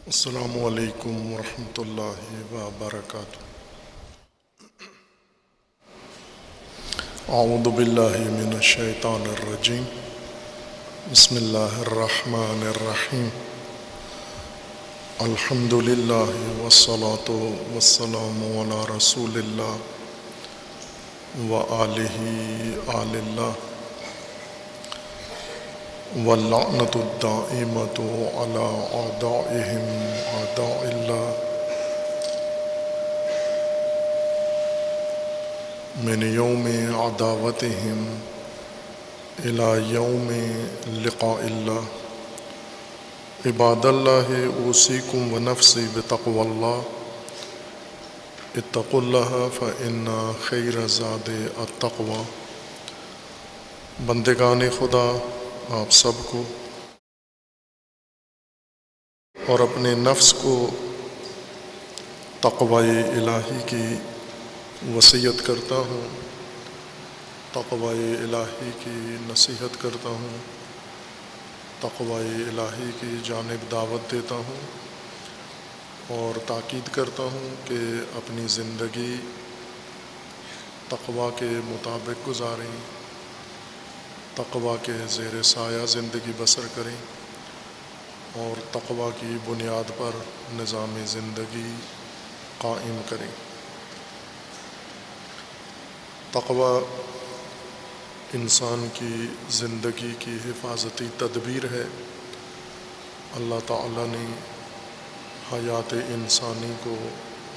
السلام علیکم ورحمۃ اللہ وبرکاتہ۔ اعوذ باللہ من الشیطان الرجیم، بسم اللہ الرحمن الرحیم۔ الحمد للہ والصلاۃ والسلام علی رسول اللہ وآلہ آل اللہ واللعنۃ الدائمۃ علی اعدائہم اعداء اللہ من یوم عداوتہم الی یوم لقاء اللہ۔ عباد اللہ اوصیکم ونفسی بتقوی اللہ، اتقوا اللہ فإن خیر الزاد التقوی۔ بندگان خدا، آپ سب کو اور اپنے نفس کو تقوی الہی کی وصیت کرتا ہوں، تقوی الہی کی نصیحت کرتا ہوں، تقوی الہی کی جانب دعوت دیتا ہوں اور تاکید کرتا ہوں کہ اپنی زندگی تقوی کے مطابق گزاریں، تقوی کے زیر سایہ زندگی بسر کریں اور تقوی کی بنیاد پر نظام زندگی قائم کریں۔ تقوی انسان کی زندگی کی حفاظتی تدبیر ہے۔ اللہ تعالیٰ نے حیات انسانی کو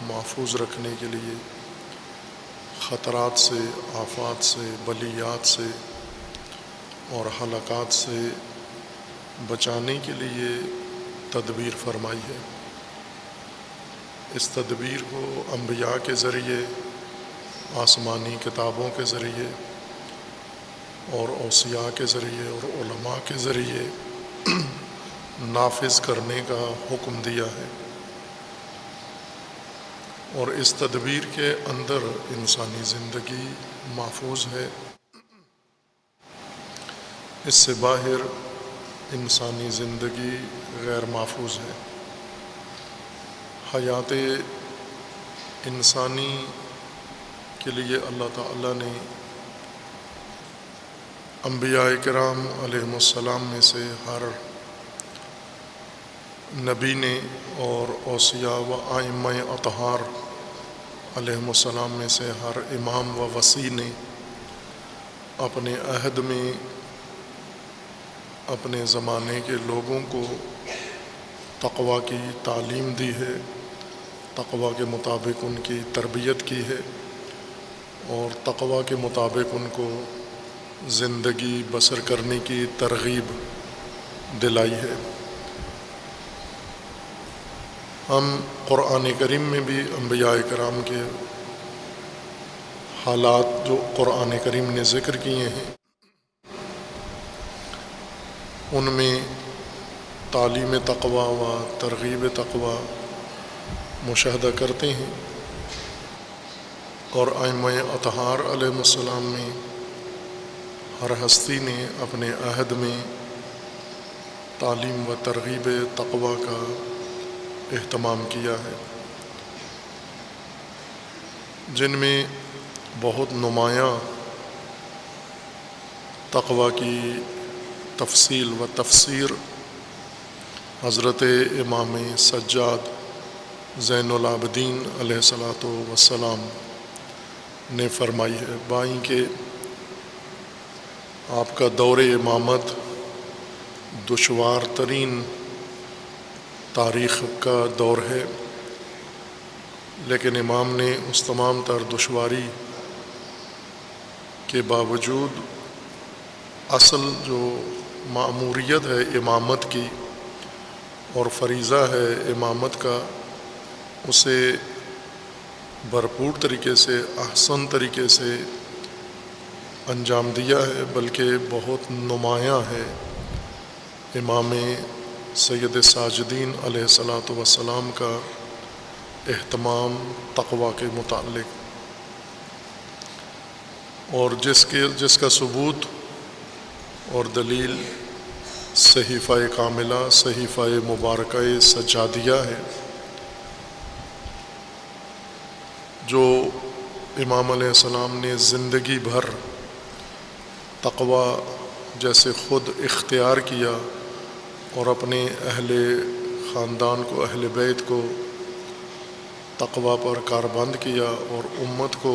محفوظ رکھنے کے لیے خطرات سے، آفات سے، بلیات سے اور ہلاکات سے بچانے کے لیے تدبیر فرمائی ہے۔ اس تدبیر کو انبیاء کے ذریعے، آسمانی کتابوں کے ذریعے اور اوصیاء کے ذریعے اور علماء کے ذریعے نافذ کرنے کا حکم دیا ہے، اور اس تدبیر کے اندر انسانی زندگی محفوظ ہے۔ اس سے باہر انسانی زندگی غیر محفوظ ہے۔ حیات انسانی کے لیے اللہ تعالیٰ نے انبیاء کرام علیہم السلام میں سے ہر نبی نے اور اوصیاء و ائمہ اطہار علیہم السلام میں سے ہر امام و وصی نے اپنے عہد میں اپنے زمانے کے لوگوں کو تقوی کی تعلیم دی ہے، تقوی کے مطابق ان کی تربیت کی ہے اور تقوی کے مطابق ان کو زندگی بسر کرنے کی ترغیب دلائی ہے۔ ہم قرآن کریم میں بھی انبیاء کرام کے حالات جو قرآن کریم نے ذکر کیے ہیں، ان میں تعلیم تقوی و ترغیب تقوی مشاہدہ کرتے ہیں، اور ائمہ اطہار علیہ السلام میں ہر ہستی نے اپنے عہد میں تعلیم و ترغیب تقوی کا اہتمام کیا ہے، جن میں بہت نمایاں تقوی کی تفصیل و تفسیر حضرت امام سجاد زین العابدین علیہ الصلاۃ والسلام نے فرمائی ہے۔ بائیں کہ آپ کا دور امامت دشوار ترین تاریخ کا دور ہے، لیکن امام نے اس تمام تر دشواری کے باوجود اصل جو مأموریت ہے امامت کی اور فریضہ ہے امامت کا، اسے بھرپور طریقے سے، احسن طریقے سے انجام دیا ہے، بلکہ بہت نمایاں ہے۔ امام سید ساجدین علیہ الصلاۃ والسلام کا اہتمام تقوی کے متعلق، اور جس کا ثبوت اور دلیل صحیفہ کاملہ، صحیفہ مبارکہ سجادیہ ہے، جو امام علیہ السلام نے زندگی بھر تقوی جیسے خود اختیار کیا اور اپنے اہل خاندان کو، اہل بیت کو تقوی پر کاربند کیا، اور امت کو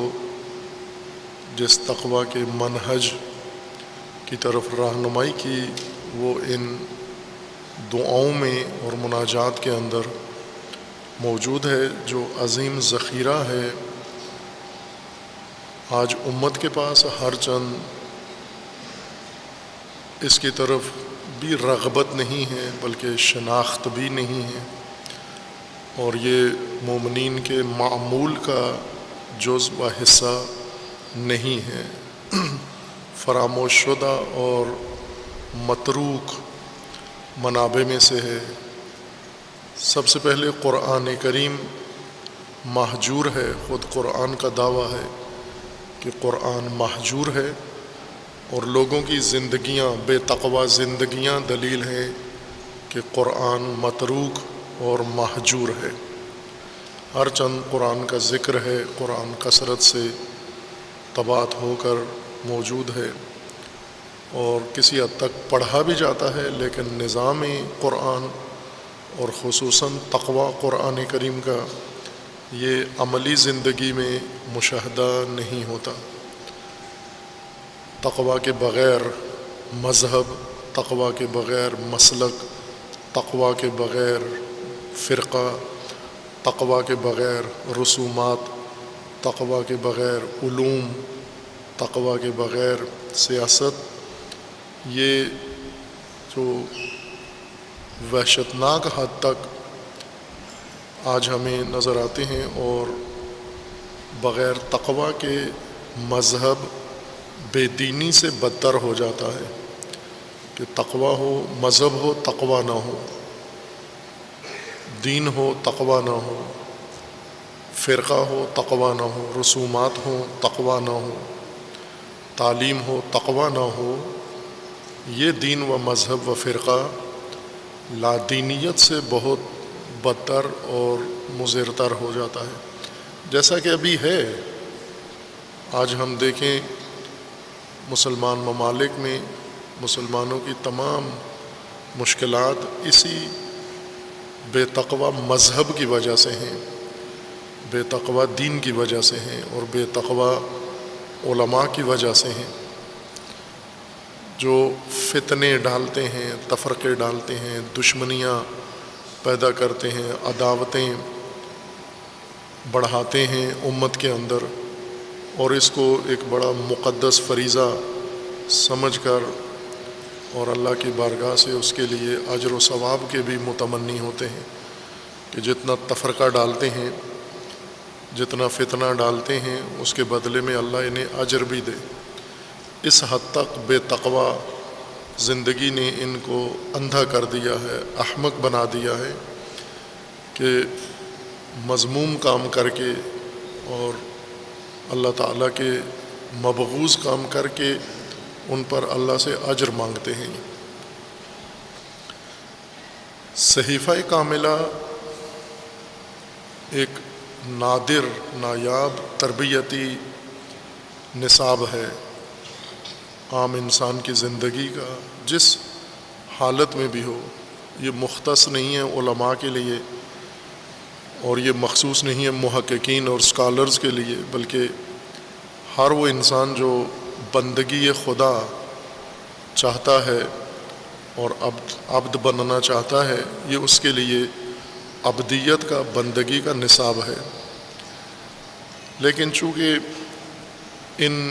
جس تقوی کے منہج کی طرف رہنمائی کی، وہ ان دعاؤں میں اور مناجات کے اندر موجود ہے، جو عظیم ذخیرہ ہے آج امت کے پاس۔ ہر چند اس کی طرف بھی رغبت نہیں ہے، بلکہ شناخت بھی نہیں ہے، اور یہ مومنین کے معمول کا جز و حصہ نہیں ہے، فراموش شدہ اور متروک منابع میں سے ہے۔ سب سے پہلے قرآن کریم مہجور ہے، خود قرآن کا دعویٰ ہے کہ قرآن مہجور ہے، اور لوگوں کی زندگیاں، بے تقوی زندگیاں دلیل ہیں کہ قرآن متروک اور مہجور ہے۔ ہر چند قرآن کا ذکر ہے، قرآن کثرت سے طباعت ہو کر موجود ہے، اور کسی حد تک پڑھا بھی جاتا ہے، لیکن نظام قرآن اور خصوصاً تقوی قرآن کریم کا یہ عملی زندگی میں مشاہدہ نہیں ہوتا۔ تقوی کے بغیر مذہب، تقوی کے بغیر مسلک، تقوی کے بغیر فرقہ، تقوی کے بغیر رسومات، تقوی کے بغیر علوم، تقوی کے بغیر سیاست، یہ جو وحشتناک حد تک آج ہمیں نظر آتے ہیں، اور بغیر تقوی کے مذہب بے دینی سے بدتر ہو جاتا ہے، کہ تقوی ہو، مذہب ہو، تقوی نہ ہو، دین ہو، تقوی نہ ہو، فرقہ ہو، تقوی نہ ہو، رسومات ہوں، تقوی نہ ہو، تعلیم ہو، تقوی نہ ہو، یہ دین و مذہب و فرقہ لادینیت سے بہت بدتر اور مضرتر ہو جاتا ہے، جیسا کہ ابھی ہے۔ آج ہم دیکھیں مسلمان ممالک میں مسلمانوں کی تمام مشکلات اسی بے تقوی مذہب کی وجہ سے ہیں، بے تقوی دین کی وجہ سے ہیں، اور بے تقوی علماء کی وجہ سے ہیں، جو فتنے ڈالتے ہیں، تفرقے ڈالتے ہیں، دشمنیاں پیدا کرتے ہیں، عداوتیں بڑھاتے ہیں امت کے اندر، اور اس کو ایک بڑا مقدس فریضہ سمجھ کر اور اللہ کی بارگاہ سے اس کے لیے اجر و ثواب کے بھی متمنی ہوتے ہیں، کہ جتنا تفرقہ ڈالتے ہیں، جتنا فتنہ ڈالتے ہیں، اس کے بدلے میں اللہ انہیں اجر بھی دے۔ اس حد تک بے تقوی زندگی نے ان کو اندھا کر دیا ہے، احمق بنا دیا ہے، کہ مذموم کام کر کے اور اللہ تعالیٰ کے مبغوض کام کر کے ان پر اللہ سے اجر مانگتے ہیں۔ صحیفہ کاملہ ایک نادر، نایاب تربیتی نصاب ہے عام انسان کی زندگی کا، جس حالت میں بھی ہو۔ یہ مختص نہیں ہے علماء کے لیے، اور یہ مخصوص نہیں ہے محققین اور اسکالرز کے لیے، بلکہ ہر وہ انسان جو بندگی خدا چاہتا ہے اور عبد بننا چاہتا ہے، یہ اس کے لیے عبدیت کا، بندگی کا نصاب ہے۔ لیکن چونکہ ان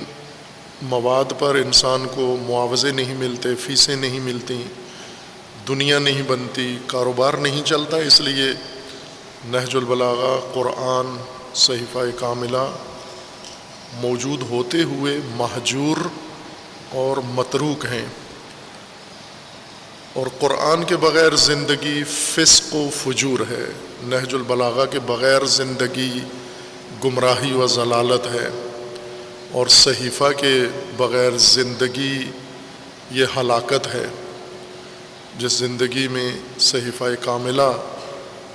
مواد پر انسان کو معاوضے نہیں ملتے، فیسیں نہیں ملتی، دنیا نہیں بنتی، کاروبار نہیں چلتا، اس لیے نہج البلاغہ، قرآن، صحیفہ کاملہ موجود ہوتے ہوئے مہجور اور متروک ہیں، اور قرآن کے بغیر زندگی فسق و فجور ہے، نہج البلاغہ کے بغیر زندگی گمراہی و ضلالت ہے، اور صحیفہ کے بغیر زندگی یہ ہلاکت ہے۔ جس زندگی میں صحیفہ کاملہ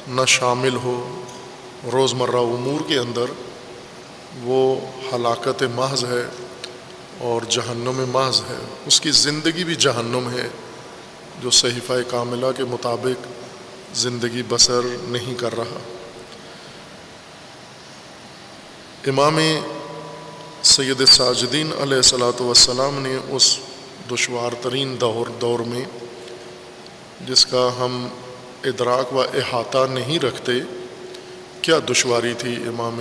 نہ شامل ہو روزمرہ امور کے اندر، وہ ہلاکت محض ہے اور جہنم محض ہے. اس کی زندگی بھی جہنم ہے جو صحیفہ کاملہ کے مطابق زندگی بسر نہیں کر رہا. امام سید ساجدین علیہ الصلاۃ والسلام نے اس دشوار ترین دور میں، جس کا ہم ادراک و احاطہ نہیں رکھتے، کیا دشواری تھی امام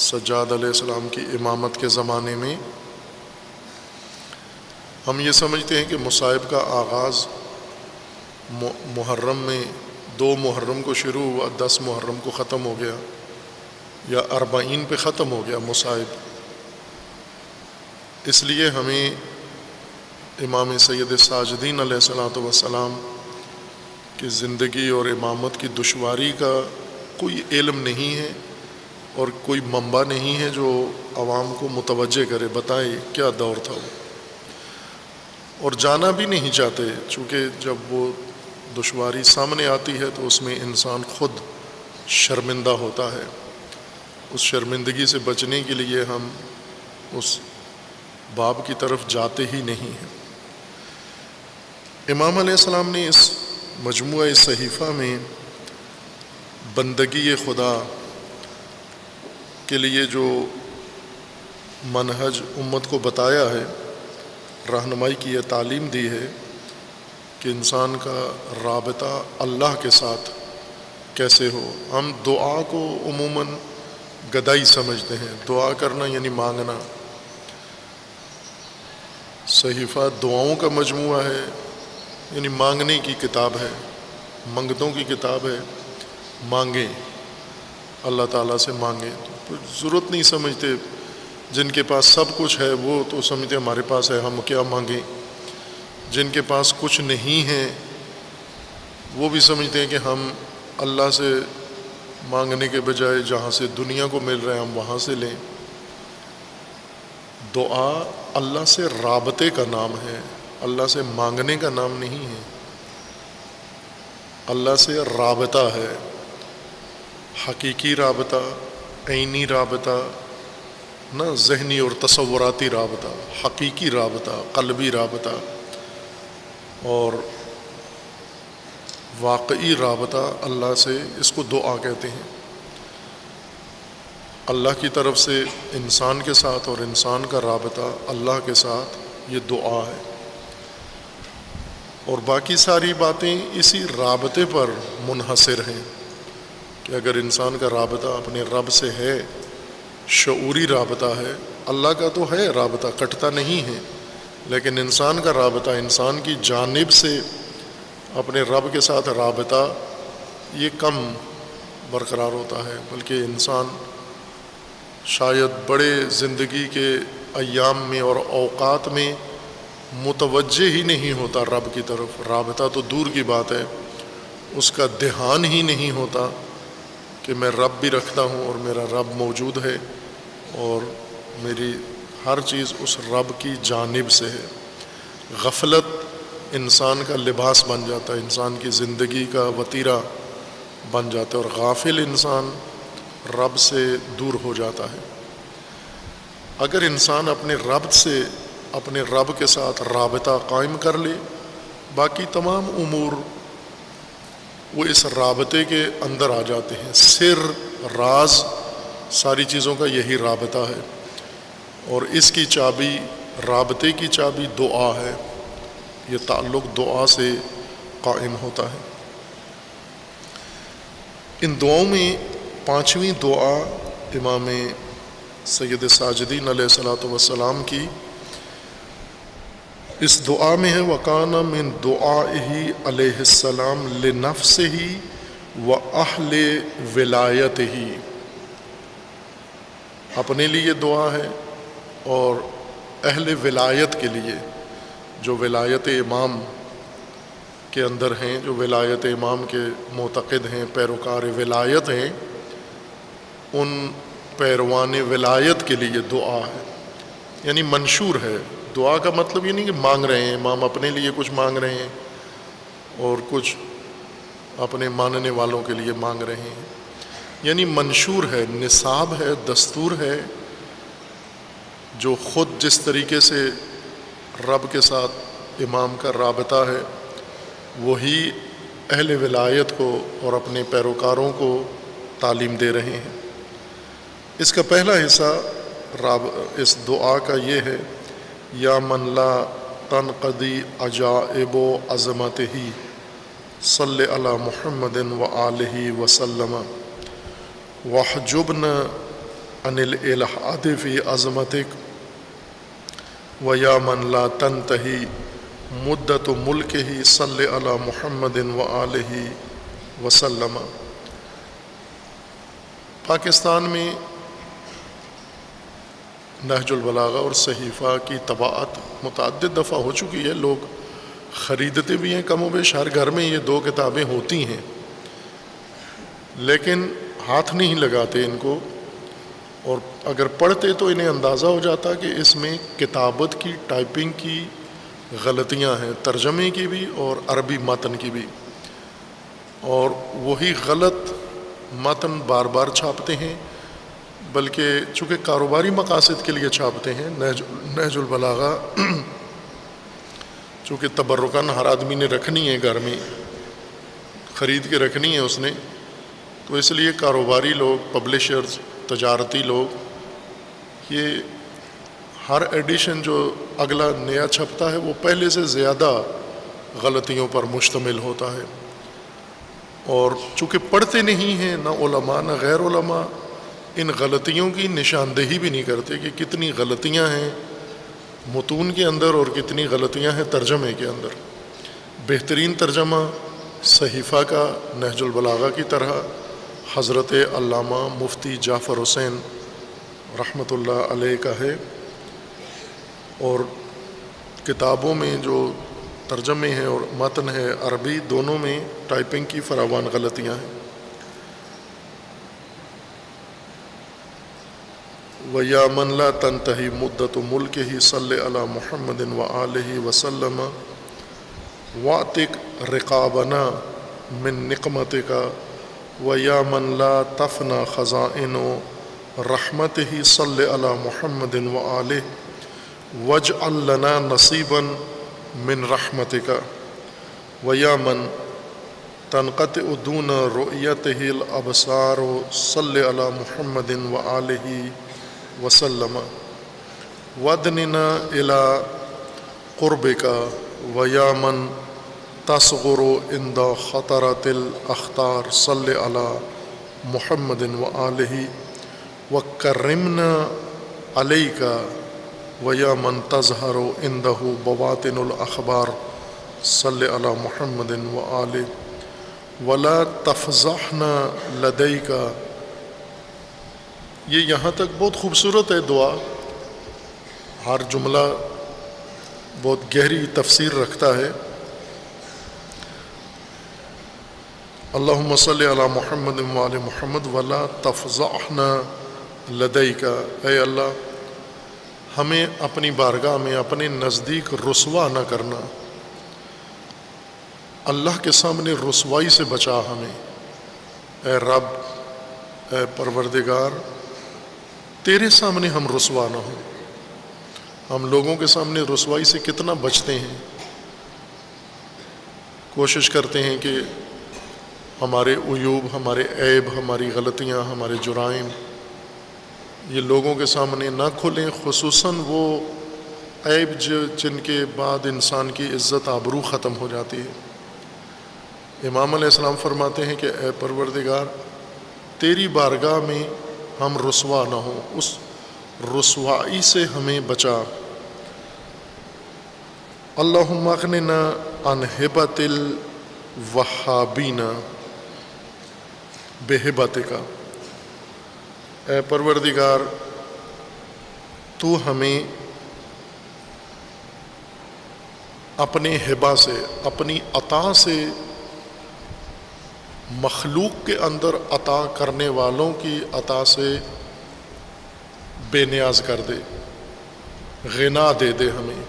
سجاد علیہ السلام کی امامت کے زمانے میں. ہم یہ سمجھتے ہیں کہ مصائب کا آغاز محرم میں 2 محرم کو شروع ہوا، 10 محرم کو ختم ہو گیا، یا 40 پہ ختم ہو گیا مصائب. اس لیے ہمیں امام سید ساجدین علیہ الصلاۃ والسلام کی زندگی اور امامت کی دشواری کا کوئی علم نہیں ہے اور کوئی منبع نہیں ہے جو عوام کو متوجہ کرے، بتائے کیا دور تھا وہ، اور جانا بھی نہیں چاہتے، چونکہ جب وہ دشواری سامنے آتی ہے تو اس میں انسان خود شرمندہ ہوتا ہے. اس شرمندگی سے بچنے کے لیے ہم اس باب کی طرف جاتے ہی نہیں ہیں. امام علیہ السلام نے اس مجموعہ صحیفہ میں بندگی خدا کے لیے جو منہج امت کو بتایا ہے، رہنمائی کی یہ تعلیم دی ہے کہ انسان کا رابطہ اللہ کے ساتھ کیسے ہو. ہم دعا کو عموماً گدائی سمجھتے ہیں، دعا کرنا یعنی مانگنا. صحیفہ دعاؤں کا مجموعہ ہے، یعنی مانگنے کی کتاب ہے، منگتوں کی کتاب ہے. مانگیں، اللہ تعالیٰ سے مانگیں. ضرورت نہیں سمجھتے، جن کے پاس سب کچھ ہے وہ تو سمجھتے ہمارے پاس ہے، ہم کیا مانگیں. جن کے پاس کچھ نہیں ہے وہ بھی سمجھتے ہیں کہ ہم اللہ سے مانگنے کے بجائے جہاں سے دنیا کو مل رہا ہے ہم وہاں سے لیں. دعا اللہ سے رابطے کا نام ہے، اللہ سے مانگنے کا نام نہیں ہے. اللہ سے رابطہ ہے، حقیقی رابطہ، عینی رابطہ، نہ ذہنی اور تصوراتی رابطہ، حقیقی رابطہ، قلبی رابطہ اور واقعی رابطہ اللہ سے. اس کو دعا کہتے ہیں. اللہ کی طرف سے انسان کے ساتھ اور انسان کا رابطہ اللہ کے ساتھ، یہ دعا ہے. اور باقی ساری باتیں اسی رابطے پر منحصر ہیں کہ اگر انسان کا رابطہ اپنے رب سے ہے، شعوری رابطہ ہے. اللہ کا تو ہے رابطہ، کٹتا نہیں ہے، لیکن انسان کا رابطہ، انسان کی جانب سے اپنے رب کے ساتھ رابطہ، یہ کم برقرار ہوتا ہے. بلکہ انسان شاید بڑے زندگی کے ایام میں اور اوقات میں متوجہ ہی نہیں ہوتا رب کی طرف. رابطہ تو دور کی بات ہے، اس کا دھیان ہی نہیں ہوتا کہ میں رب بھی رکھتا ہوں اور میرا رب موجود ہے اور میری ہر چیز اس رب کی جانب سے ہے. غفلت انسان کا لباس بن جاتا ہے، انسان کی زندگی کا وتیرہ بن جاتا ہے، اور غافل انسان رب سے دور ہو جاتا ہے. اگر انسان اپنے رب سے، اپنے رب کے ساتھ رابطہ قائم کر لے، باقی تمام امور وہ اس رابطے کے اندر آ جاتے ہیں. سر، راز ساری چیزوں کا یہی رابطہ ہے، اور اس کی چابی، رابطے کی چابی دعا ہے. یہ تعلق دعا سے قائم ہوتا ہے. ان دعاؤں میں 5ویں دعا امام سید ساجدین علیہ الصلاۃ والسلام کی، اس دعا میں ہے وَكَانَ مِن دُعَائِهِ علیہ السلام لِنَفْسِهِ وَأَهْلِ وِلَایَتِهِ. اپنے لیے دعا ہے اور اہل ولایت کے لیے، جو ولایت امام کے اندر ہیں، جو ولایت امام کے معتقد ہیں، پیروکار ولایت ہیں، ان پیروان ولایت کے لیے دعا ہے. یعنی منشور ہے. دعا کا مطلب یہ نہیں کہ مانگ رہے ہیں، امام اپنے لیے کچھ مانگ رہے ہیں، اور کچھ اپنے ماننے والوں کے لیے مانگ رہے ہیں. یعنی منشور ہے، نصاب ہے، دستور ہے، جو خود جس طریقے سے رب کے ساتھ امام کا رابطہ ہے وہی اہل ولایت کو اور اپنے پیروکاروں کو تعلیم دے رہے ہیں. اس کا پہلا حصہ اس دعا کا یہ ہے: یا من لا تنقضی عجائب و عظمتہ صلی علی محمد و آلہ وسلم واحجبنا عن الالحاد فی عظمتک و یا من لا تنتہی مدت ملکہ صلی علی محمد و آلہ وسلم. پاکستان میں نہج البلاغہ اور صحیفہ کی طباعت متعدد دفعہ ہو چکی ہے. لوگ خریدتے بھی ہیں، کم و بیش ہر گھر میں یہ 2 کتابیں ہوتی ہیں، لیکن ہاتھ نہیں لگاتے ان کو، اور اگر پڑھتے تو انہیں اندازہ ہو جاتا کہ اس میں کتابت کی، ٹائپنگ کی غلطیاں ہیں، ترجمے کی بھی اور عربی متن کی بھی، اور وہی غلط متن بار بار چھاپتے ہیں. بلکہ چونکہ کاروباری مقاصد کے لیے چھاپتے ہیں. نہج البلاغہ چونکہ تبرکاً ہر آدمی نے رکھنی ہے، گھر میں خرید کے رکھنی ہے اس نے، تو اس لیے کاروباری لوگ، پبلشرز، تجارتی لوگ یہ ہر ایڈیشن جو اگلا نیا چھپتا ہے وہ پہلے سے زیادہ غلطیوں پر مشتمل ہوتا ہے. اور چونکہ پڑھتے نہیں ہیں نہ علماء نہ غیر علماء، ان غلطیوں کی نشاندہی بھی نہیں کرتے کہ کتنی غلطیاں ہیں متون کے اندر اور کتنی غلطیاں ہیں ترجمے کے اندر. بہترین ترجمہ صحیفہ کا نہج البلاغہ کی طرح حضرت علامہ مفتی جعفر حسین رحمۃ اللہ علیہ کا ہے، اور کتابوں میں جو ترجمے ہیں اور متن ہے عربی، دونوں میں ٹائپنگ کی فراوان غلطیاں ہیں. وَيَا مَنْ لَا تَنْتَهِي مُدَّةُ مُلْكِهِ صَلِّ عَلَى مُحَمَّدٍ وَآلِهِ وَسَلَّمَ وَاعْتِقْ رِقَابَنَا مِنْ نِقْمَتِكَ وَيَا مَنْ لَا تَفْنَى خَزَائِنُ رَحْمَتِهِ صَلِّ عَلَى مُحَمَّدٍ وَآلِهِ وَاجْعَلْ لَنَا نَصِيبًا مِنْ رَحْمَتِكَ وَيَا مَنْ تنقطع دون رؤيته الأبصار صل على محمد وآله وسلم وادننا إلى قربك ويا من تصغر عند خطرة الأخطار صل على محمد وآله وكرمنا عليك ويا من تظهر عنده بواطن الأخبار صل على محمد وآله ولا تفضحنا لديك. یہ یہاں تک بہت خوبصورت ہے دعا، ہر جملہ بہت گہری تفسیر رکھتا ہے. اللہم صلی علی محمد وآل محمد ولا تفضحنا لدیک. اے اللہ ہمیں اپنی بارگاہ میں اپنے نزدیک رسوا نہ کرنا، اللہ کے سامنے رسوائی سے بچا ہمیں. اے رب، اے پروردگار، تیرے سامنے ہم رسوا نہ ہوں. ہم لوگوں کے سامنے رسوائی سے کتنا بچتے ہیں، کوشش کرتے ہیں کہ ہمارے عیوب، ہمارے عیب، ہماری غلطیاں، ہمارے جرائم یہ لوگوں کے سامنے نہ کھلیں، خصوصاً وہ عیب جن کے بعد انسان کی عزت آبرو ختم ہو جاتی ہے. امام علیہ السلام فرماتے ہیں کہ اے پروردگار، تیری بارگاہ میں ہم رسوا نہ ہوں، اس رسوائی سے ہمیں بچا. اللہم اغننا عن ہبۃ الوہابین بہبتک. اے پروردگار، تو ہمیں اپنے ہبہ سے، اپنی عطا سے، مخلوق کے اندر عطا کرنے والوں کی عطا سے بے نیاز کر دے، غنا دے دے ہمیں،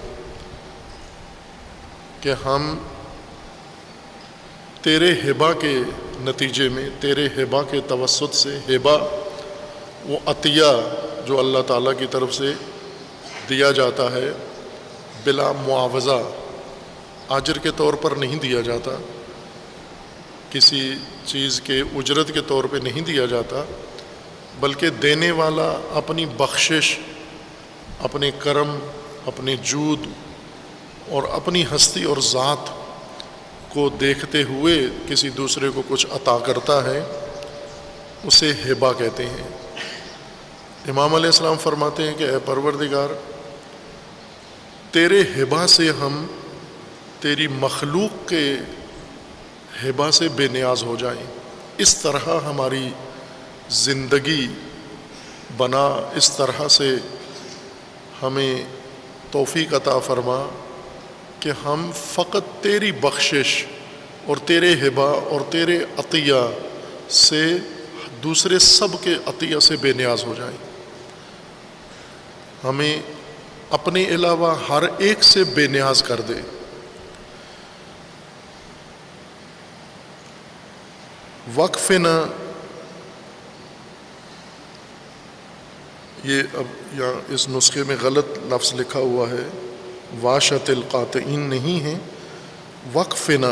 کہ ہم تیرے ہبہ کے نتیجے میں، تیرے ہبہ کے توسط سے، ہبہ وہ عطیہ جو اللہ تعالیٰ کی طرف سے دیا جاتا ہے بلا معاوضہ، اجر کے طور پر نہیں دیا جاتا، کسی چیز کے اجرت کے طور پہ نہیں دیا جاتا، بلکہ دینے والا اپنی بخشش، اپنے کرم، اپنے جود اور اپنی ہستی اور ذات کو دیکھتے ہوئے کسی دوسرے کو کچھ عطا کرتا ہے، اسے ہبہ کہتے ہیں۔ امام علیہ السلام فرماتے ہیں کہ اے پروردگار، تیرے ہبہ سے ہم تیری مخلوق کے ہبہ سے بے نیاز ہو جائیں، اس طرح ہماری زندگی بنا، اس طرح سے ہمیں توفیق عطا فرما کہ ہم فقط تیری بخشش اور تیرے ہبہ اور تیرے عطیہ سے دوسرے سب کے عطیہ سے بے نیاز ہو جائیں، ہمیں اپنے علاوہ ہر ایک سے بے نیاز کر دے۔ وقفنا، یہ اب یہاں اس نسخے میں غلط لفظ لکھا ہوا ہے، واشت القاطعین نہیں ہے، وقفنا۔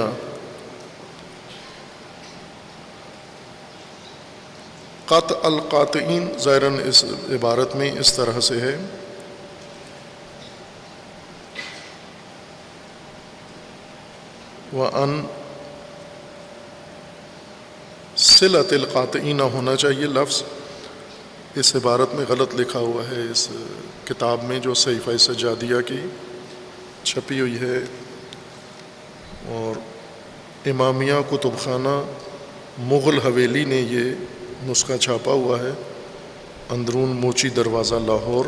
قطع القاطعین ظاہراً اس عبارت میں اس طرح سے ہے، وَأَن صلۃ القاطعین ہونا چاہیے لفظ، اس عبارت میں غلط لکھا ہوا ہے اس کتاب میں جو صحیفہ سجادیہ کی چھپی ہوئی ہے، اور امامیہ کتب خانہ مغل حویلی نے یہ نسخہ چھاپا ہوا ہے، اندرون موچی دروازہ لاہور،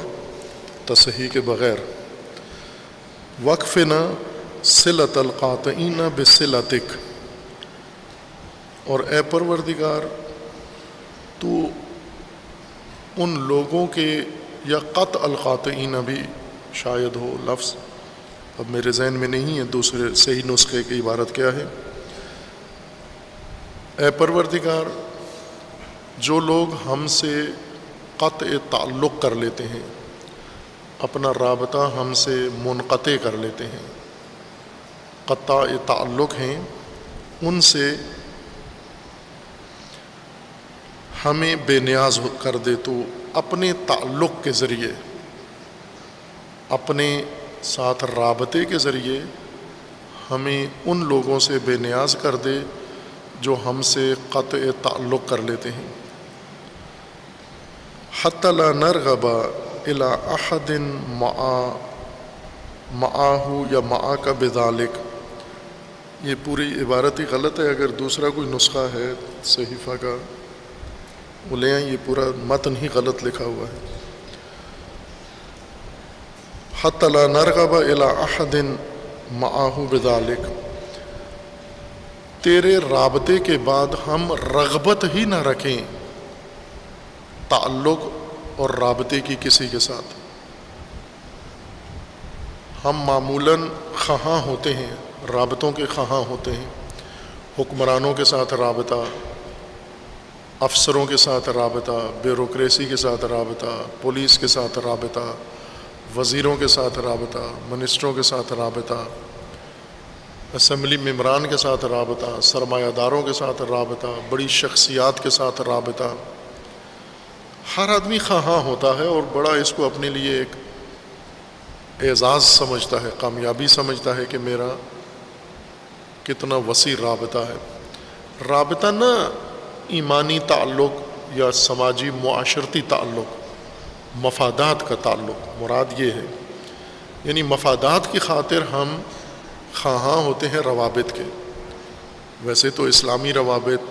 تصحیح کے بغیر۔ وقفنا صلۃ القاطعین بصلتک، اور اے پروردگار تو ان لوگوں کے، یا قطع القاطعین بھی شاید ہو لفظ، اب میرے ذہن میں نہیں ہے دوسرے صحیح نسخے کی عبارت کیا ہے، اے پروردگار جو لوگ ہم سے قطع تعلق کر لیتے ہیں، اپنا رابطہ ہم سے منقطع کر لیتے ہیں، قطع تعلق ہیں، ان سے ہمیں بے نیاز کر دے، تو اپنے تعلق کے ذریعے، اپنے ساتھ رابطے کے ذریعے ہمیں ان لوگوں سے بے نیاز کر دے جو ہم سے قطع تعلق کر لیتے ہیں۔ حتی لا نرغب الی احد معاہ یا معاک بذالک، یہ پوری عبارت ہی غلط ہے، اگر دوسرا کوئی نسخہ ہے صحیفہ کا وہ لے آئیں، یہ پورا متن ہی غلط لکھا ہوا ہے۔ حتی لا نرغب الی احد معاہ بذالک، تیرے رابطے کے بعد ہم رغبت ہی نہ رکھیں تعلق اور رابطے کی کسی کے ساتھ۔ ہم معمولاً خواہاں ہوتے ہیں، رابطوں کے خواہاں ہوتے ہیں، حکمرانوں کے ساتھ رابطہ، افسروں کے ساتھ رابطہ، بیوروکریسی کے ساتھ رابطہ، پولیس کے ساتھ رابطہ، وزیروں کے ساتھ رابطہ، منسٹروں کے ساتھ رابطہ، اسمبلی ممبران کے ساتھ رابطہ، سرمایہ داروں کے ساتھ رابطہ، بڑی شخصیات کے ساتھ رابطہ۔ ہر آدمی خواہاں ہوتا ہے اور بڑا اس کو اپنے لیے ایک اعزاز سمجھتا ہے، کامیابی سمجھتا ہے کہ میرا کتنا وسیع رابطہ ہے۔ رابطہ نہ ایمانی تعلق یا سماجی معاشرتی تعلق، مفادات کا تعلق مراد یہ ہے، یعنی مفادات کی خاطر ہم خواہاں ہوتے ہیں روابط کے۔ ویسے تو اسلامی روابط،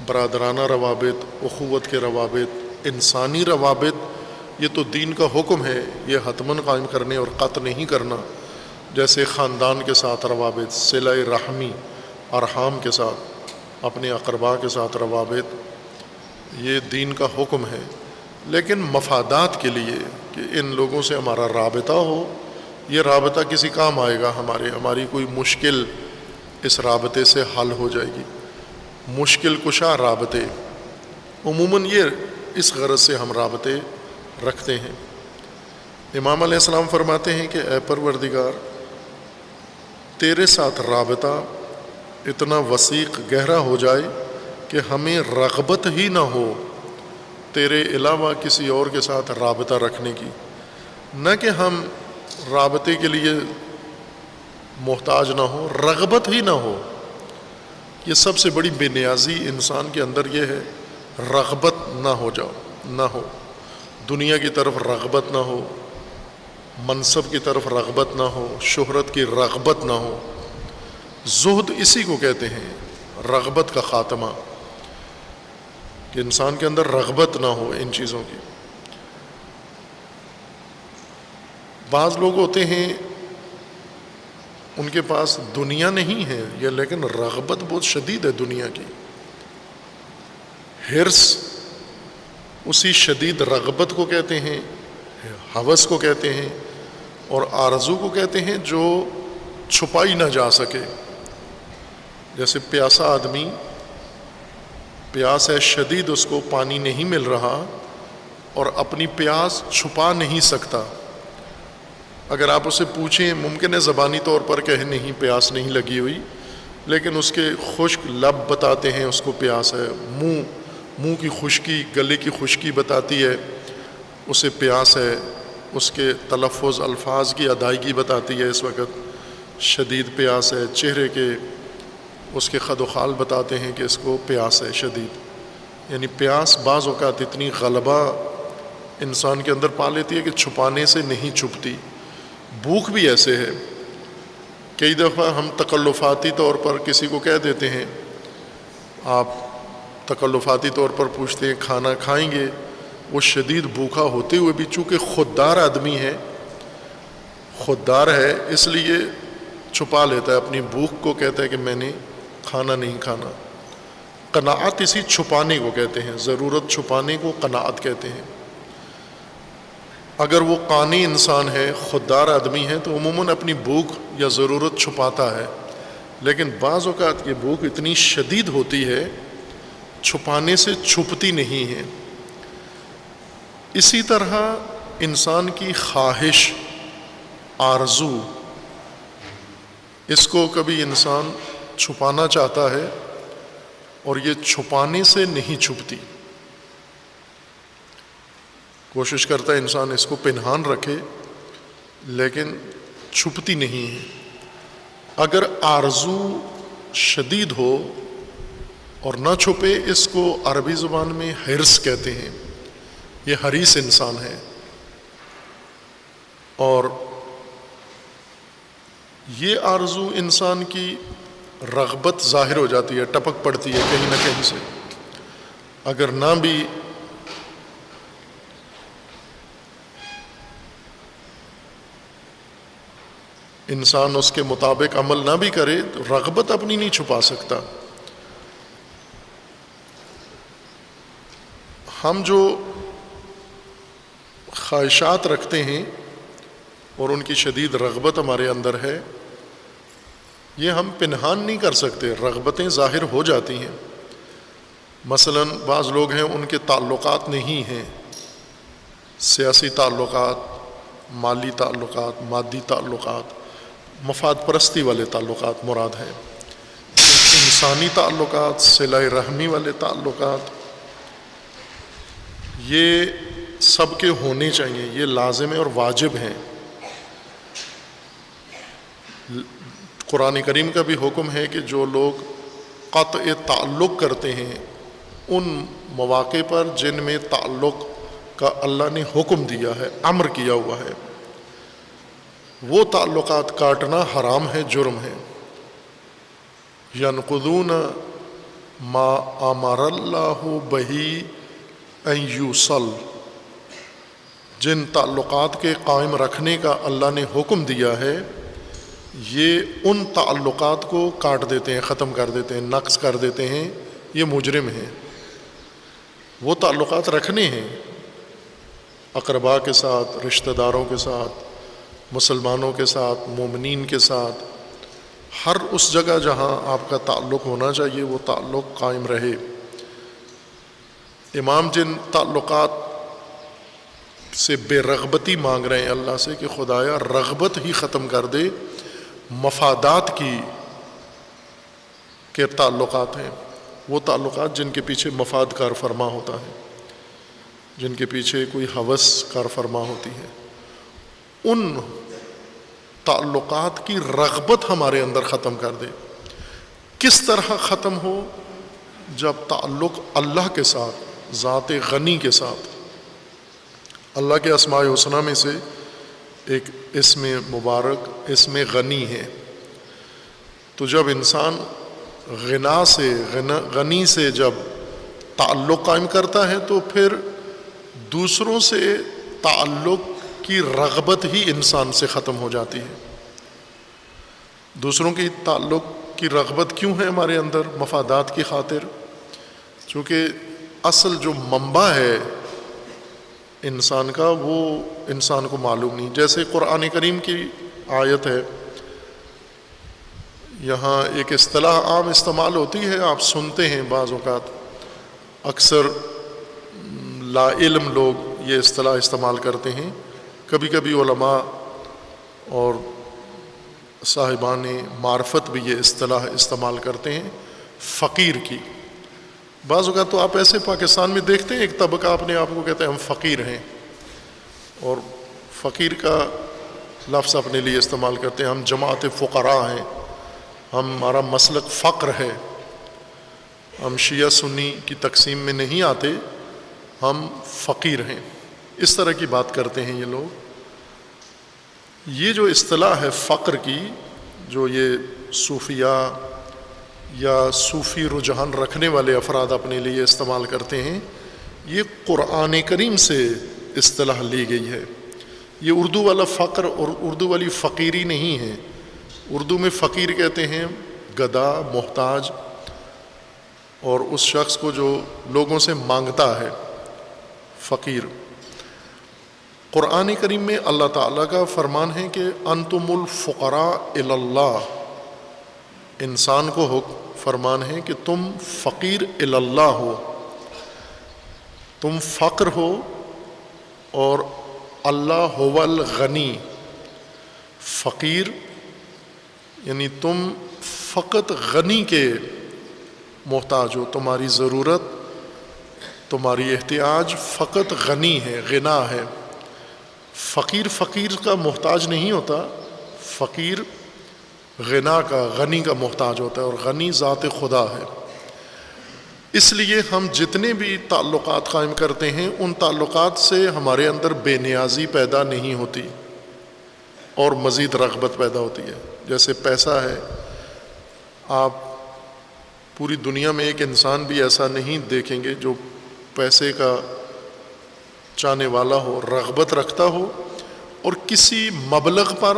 برادرانہ روابط، اخوت کے روابط، انسانی روابط، یہ تو دین کا حکم ہے، یہ حتماً قائم کرنے اور قطع نہیں کرنا، جیسے خاندان کے ساتھ روابط، صلہ رحمی، ارحام کے ساتھ، اپنے اقربا کے ساتھ روابط، یہ دین کا حکم ہے۔ لیکن مفادات کے لیے کہ ان لوگوں سے ہمارا رابطہ ہو، یہ رابطہ کسی کام آئے گا، ہماری کوئی مشکل اس رابطے سے حل ہو جائے گی۔ مشکل کشا رابطے، عموماً یہ اس غرض سے ہم رابطے رکھتے ہیں۔ امام علیہ السلام فرماتے ہیں کہ اے پروردگار، تیرے ساتھ رابطہ اتنا وسیق گہرا ہو جائے کہ ہمیں رغبت ہی نہ ہو تیرے علاوہ کسی اور کے ساتھ رابطہ رکھنے کی، نہ کہ ہم رابطے کے لیے محتاج نہ ہو، رغبت ہی نہ ہو۔ یہ سب سے بڑی بے نیازی انسان کے اندر یہ ہے، رغبت نہ ہو، دنیا کی طرف رغبت نہ ہو، منصب کی طرف رغبت نہ ہو، شہرت کی رغبت نہ ہو۔ زہد اسی کو کہتے ہیں، رغبت کا خاتمہ، کہ انسان کے اندر رغبت نہ ہو ان چیزوں کی۔ بعض لوگ ہوتے ہیں ان کے پاس دنیا نہیں ہے یہ، لیکن رغبت بہت شدید ہے دنیا کی، حرص اسی شدید رغبت کو کہتے ہیں، ہوس کو کہتے ہیں، اور آرزو کو کہتے ہیں جو چھپائی نہ جا سکے۔ جیسے پیاسا آدمی، پیاس ہے شدید، اس کو پانی نہیں مل رہا اور اپنی پیاس چھپا نہیں سکتا۔ اگر آپ اسے پوچھیں، ممکن ہے زبانی طور پر کہے نہیں پیاس نہیں لگی ہوئی، لیکن اس کے خشک لب بتاتے ہیں اس کو پیاس ہے، منہ کی خشکی، گلے کی خشکی بتاتی ہے اسے پیاس ہے، اس کے تلفظ الفاظ کی ادائیگی بتاتی ہے اس وقت شدید پیاس ہے، چہرے کے اس کے خد و خال بتاتے ہیں کہ اس کو پیاس ہے شدید۔ یعنی پیاس بعض اوقات اتنی غلبہ انسان کے اندر پا لیتی ہے کہ چھپانے سے نہیں چھپتی۔ بھوک بھی ایسے ہے، کئی دفعہ ہم تکلفاتی طور پر کسی کو کہہ دیتے ہیں، آپ تکلفاتی طور پر پوچھتے ہیں کھانا کھائیں گے، وہ شدید بھوکا ہوتے ہوئے بھی چونکہ خوددار آدمی ہے، خوددار ہے، اس لیے چھپا لیتا ہے اپنی بھوک کو، کہتا ہے کہ میں نے کھانا نہیں کھانا۔ قناعت اسی چھپانے کو کہتے ہیں، ضرورت چھپانے کو قناعت کہتے ہیں۔ اگر وہ قانی انسان ہے، خوددار آدمی ہے، تو عموماً اپنی بھوک یا ضرورت چھپاتا ہے، لیکن بعض اوقات یہ بھوک اتنی شدید ہوتی ہے چھپانے سے چھپتی نہیں ہے۔ اسی طرح انسان کی خواہش، آرزو، اس کو کبھی انسان چھپانا چاہتا ہے اور یہ چھپانے سے نہیں چھپتی، کوشش کرتا ہے انسان اس کو پنہان رکھے لیکن چھپتی نہیں ہے۔ اگر آرزو شدید ہو اور نہ چھپے، اس کو عربی زبان میں حرص کہتے ہیں، یہ حریص انسان ہے، اور یہ آرزو انسان کی رغبت ظاہر ہو جاتی ہے، ٹپک پڑتی ہے کہیں نہ کہیں سے۔ اگر نہ بھی انسان اس کے مطابق عمل نہ بھی کرے تو رغبت اپنی نہیں چھپا سکتا۔ ہم جو خواہشات رکھتے ہیں اور ان کی شدید رغبت ہمارے اندر ہے، یہ ہم پنہان نہیں کر سکتے، رغبتیں ظاہر ہو جاتی ہیں۔ مثلا بعض لوگ ہیں ان کے تعلقات نہیں ہیں، سیاسی تعلقات، مالی تعلقات، مادی تعلقات، مفاد پرستی والے تعلقات مراد ہیں، انسانی تعلقات، صلہ رحمی والے تعلقات، یہ سب کے ہونے چاہیے، یہ لازم ہے اور واجب ہیں۔ قرآن کریم کا بھی حکم ہے کہ جو لوگ قطع تعلق کرتے ہیں ان مواقع پر جن میں تعلق کا اللہ نے حکم دیا ہے، امر کیا ہوا ہے، وہ تعلقات کاٹنا حرام ہے، جرم ہے۔ ینقضون ما امر اللہ بہ ان یوصل، جن تعلقات کے قائم رکھنے کا اللہ نے حکم دیا ہے، یہ ان تعلقات کو کاٹ دیتے ہیں، ختم کر دیتے ہیں، نقص کر دیتے ہیں، یہ مجرم ہیں۔ وہ تعلقات رکھنے ہیں اقربا کے ساتھ، رشتہ داروں کے ساتھ، مسلمانوں کے ساتھ، مومنین کے ساتھ، ہر اس جگہ جہاں آپ کا تعلق ہونا چاہیے وہ تعلق قائم رہے۔ امام جن تعلقات سے بے رغبتی مانگ رہے ہیں اللہ سے کہ خدایا رغبت ہی ختم کر دے، مفادات کی کے تعلقات ہیں، وہ تعلقات جن کے پیچھے مفاد کار فرما ہوتا ہے، جن کے پیچھے کوئی ہوس کار فرما ہوتی ہے، ان تعلقات کی رغبت ہمارے اندر ختم کر دے۔ کس طرح ختم ہو؟ جب تعلق اللہ کے ساتھ، ذات غنی کے ساتھ، اللہ کے اسماء الحسنی میں سے ایک اسم مبارک اسم غنی ہے، تو جب انسان غنی سے جب تعلق قائم کرتا ہے تو پھر دوسروں سے تعلق کی رغبت ہی انسان سے ختم ہو جاتی ہے۔ دوسروں کی تعلق کی رغبت کیوں ہے ہمارے اندر؟ مفادات کی خاطر، چونکہ اصل جو منبع ہے انسان کا وہ انسان کو معلوم نہیں۔ جیسے قرآن کریم کی آیت ہے، یہاں ایک اصطلاح عام استعمال ہوتی ہے، آپ سنتے ہیں بعض اوقات اکثر لا علم لوگ یہ اصطلاح استعمال کرتے ہیں، کبھی کبھی علماء اور صاحبان معرفت بھی یہ اصطلاح استعمال کرتے ہیں فقیر کی۔ بعض اوقات تو آپ ایسے پاکستان میں دیکھتے ہیں ایک طبقہ اپنے آپ کو کہتے ہیں ہم فقیر ہیں، اور فقیر کا لفظ اپنے لیے استعمال کرتے ہیں، ہم جماعت فقراء ہیں، ہمارا مسلک فقر ہے، ہم شیعہ سنی کی تقسیم میں نہیں آتے، ہم فقیر ہیں۔ اس طرح کی بات کرتے ہیں یہ لوگ۔ یہ جو اصطلاح ہے فقر کی، جو یہ صوفیاء یا صوفی رجحان رکھنے والے افراد اپنے لیے استعمال کرتے ہیں، یہ قرآن کریم سے اصطلاح لی گئی ہے۔ یہ اردو والا فقر اور اردو والی فقیری نہیں ہے۔ اردو میں فقیر کہتے ہیں گدھا، محتاج، اور اس شخص کو جو لوگوں سے مانگتا ہے، فقیر۔ قرآن کریم میں اللہ تعالیٰ کا فرمان ہے کہ انتم الفقراء الی اللہ، انسان کو فرمان ہے کہ تم فقیر الی اللہ ہو، تم فقر ہو، اور اللہ هو الغنی۔ فقیر یعنی تم فقط غنی کے محتاج ہو، تمہاری ضرورت، تمہاری احتیاج فقط غنی ہے، غنا ہے۔ فقیر کا محتاج نہیں ہوتا، فقیر غنا کا، غنی کا محتاج ہوتا ہے، اور غنی ذات خدا ہے۔ اس لیے ہم جتنے بھی تعلقات قائم کرتے ہیں ان تعلقات سے ہمارے اندر بے نیازی پیدا نہیں ہوتی اور مزید رغبت پیدا ہوتی ہے۔ جیسے پیسہ ہے، آپ پوری دنیا میں ایک انسان بھی ایسا نہیں دیکھیں گے جو پیسے کا چاہنے والا ہو، رغبت رکھتا ہو، اور کسی مبلغ پر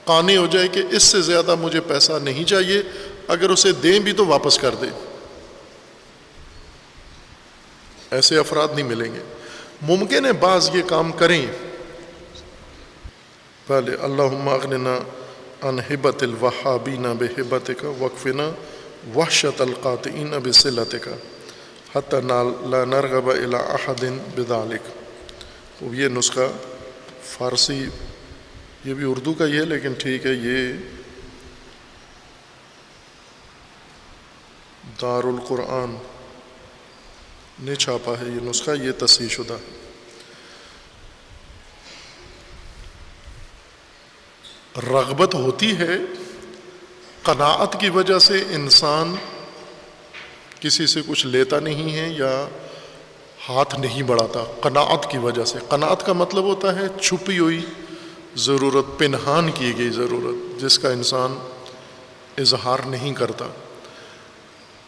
قانع ہو جائے کہ اس سے زیادہ مجھے پیسہ نہیں چاہیے، اگر اسے دیں بھی تو واپس کر دے۔ ایسے افراد نہیں ملیں گے۔ ممکن ہے بعض یہ کام کریں، پہلے اللہم اغننا عن ہبت الوہابین بہبتک وکفنا وحشت القاطعین بصلتک حتی لا نرغب الی احد بذالک۔ تو یہ نسخہ فارسی، یہ بھی اردو کا ہی ہے لیکن ٹھیک ہے، یہ دار القرآن نے چھاپا ہے یہ نسخہ، یہ تصحیح شدہ۔ رغبت ہوتی ہے، قناعت کی وجہ سے انسان کسی سے کچھ لیتا نہیں ہے یا ہاتھ نہیں بڑھاتا، قناعت کی وجہ سے۔ قناعت کا مطلب ہوتا ہے چھپی ہوئی ضرورت، پنہان کی گئی ضرورت، جس کا انسان اظہار نہیں کرتا۔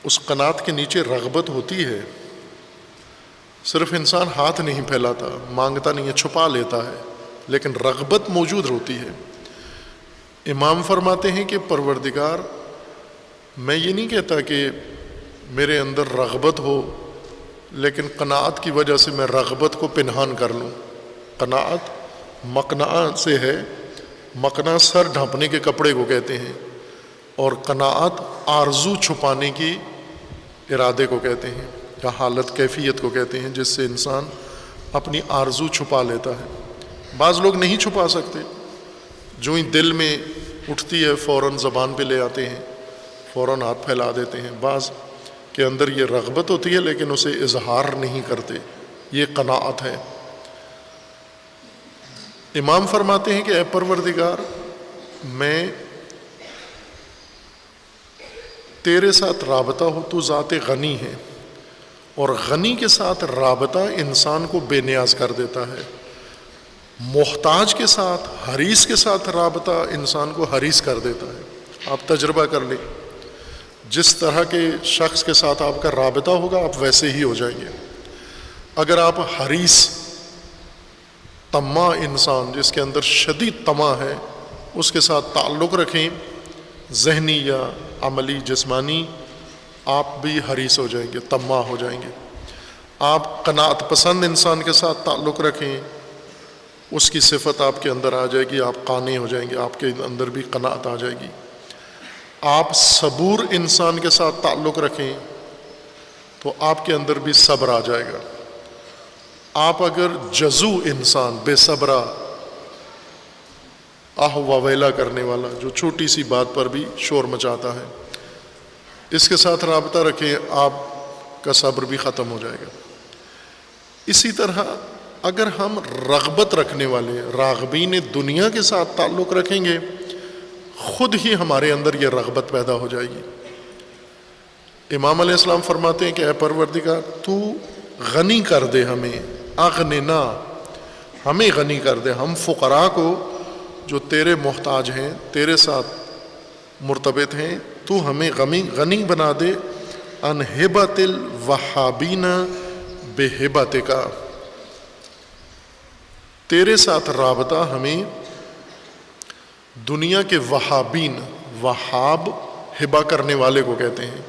اس قناعت کے نیچے رغبت ہوتی ہے، صرف انسان ہاتھ نہیں پھیلاتا، مانگتا نہیں ہے، چھپا لیتا ہے، لیکن رغبت موجود ہوتی ہے۔ امام فرماتے ہیں کہ پروردگار، میں یہ نہیں کہتا کہ میرے اندر رغبت ہو لیکن قناعت کی وجہ سے میں رغبت کو پنہان کر لوں۔ قناعت مقنعہ سے ہے مقنا سر ڈھانپنے کے کپڑے کو کہتے ہیں، اور قناعت آرزو چھپانے کی ارادے کو کہتے ہیں، یا حالت کیفیت کو کہتے ہیں، جس سے انسان اپنی آرزو چھپا لیتا ہے۔ بعض لوگ نہیں چھپا سکتے، جو ہی دل میں اٹھتی ہے فوراً زبان پہ لے آتے ہیں، فوراً ہاتھ پھیلا دیتے ہیں۔ بعض کے اندر یہ رغبت ہوتی ہے لیکن اسے اظہار نہیں کرتے، یہ قناعت ہے۔ امام فرماتے ہیں کہ اے پروردگار، میں تیرے ساتھ رابطہ ہو، تو ذات غنی ہے، اور غنی کے ساتھ رابطہ انسان کو بے نیاز کر دیتا ہے۔ محتاج کے ساتھ، حریص کے ساتھ رابطہ انسان کو حریص کر دیتا ہے۔ آپ تجربہ کر لیں، جس طرح کے شخص کے ساتھ آپ کا رابطہ ہوگا آپ ویسے ہی ہو جائیں گے۔ اگر آپ حریص، طماع انسان جس کے اندر شدید طمع ہے، اس کے ساتھ تعلق رکھیں، ذہنی یا عملی جسمانی، آپ بھی حریص ہو جائیں گے، طماع ہو جائیں گے۔ آپ قناعت پسند انسان کے ساتھ تعلق رکھیں، اس کی صفت آپ کے اندر آ جائے گی، آپ قانع ہو جائیں گے، آپ کے اندر بھی قناعت آ جائے گی۔ آپ صبور انسان کے ساتھ تعلق رکھیں تو آپ کے اندر بھی صبر آ جائے گا۔ آپ اگر جزو انسان، بے صبرا، آہ وویلا کرنے والا، جو چھوٹی سی بات پر بھی شور مچاتا ہے، اس کے ساتھ رابطہ رکھیں، آپ کا صبر بھی ختم ہو جائے گا۔ اسی طرح اگر ہم رغبت رکھنے والے راغبین دنیا کے ساتھ تعلق رکھیں گے، خود ہی ہمارے اندر یہ رغبت پیدا ہو جائے گی۔ امام علیہ السلام فرماتے ہیں کہ اے پروردگار، تو غنی کر دے ہمیں، اغننا، ہمیں غنی کر دے، ہم فقراء کو جو تیرے محتاج ہیں، تیرے ساتھ مرتبط ہیں، تو ہمیں غنی بنا دے، ان ہبت الوہابین بہبتک، تیرے ساتھ رابطہ ہمیں دنیا کے وہابین، وہاب ہبہ کرنے والے کو کہتے ہیں،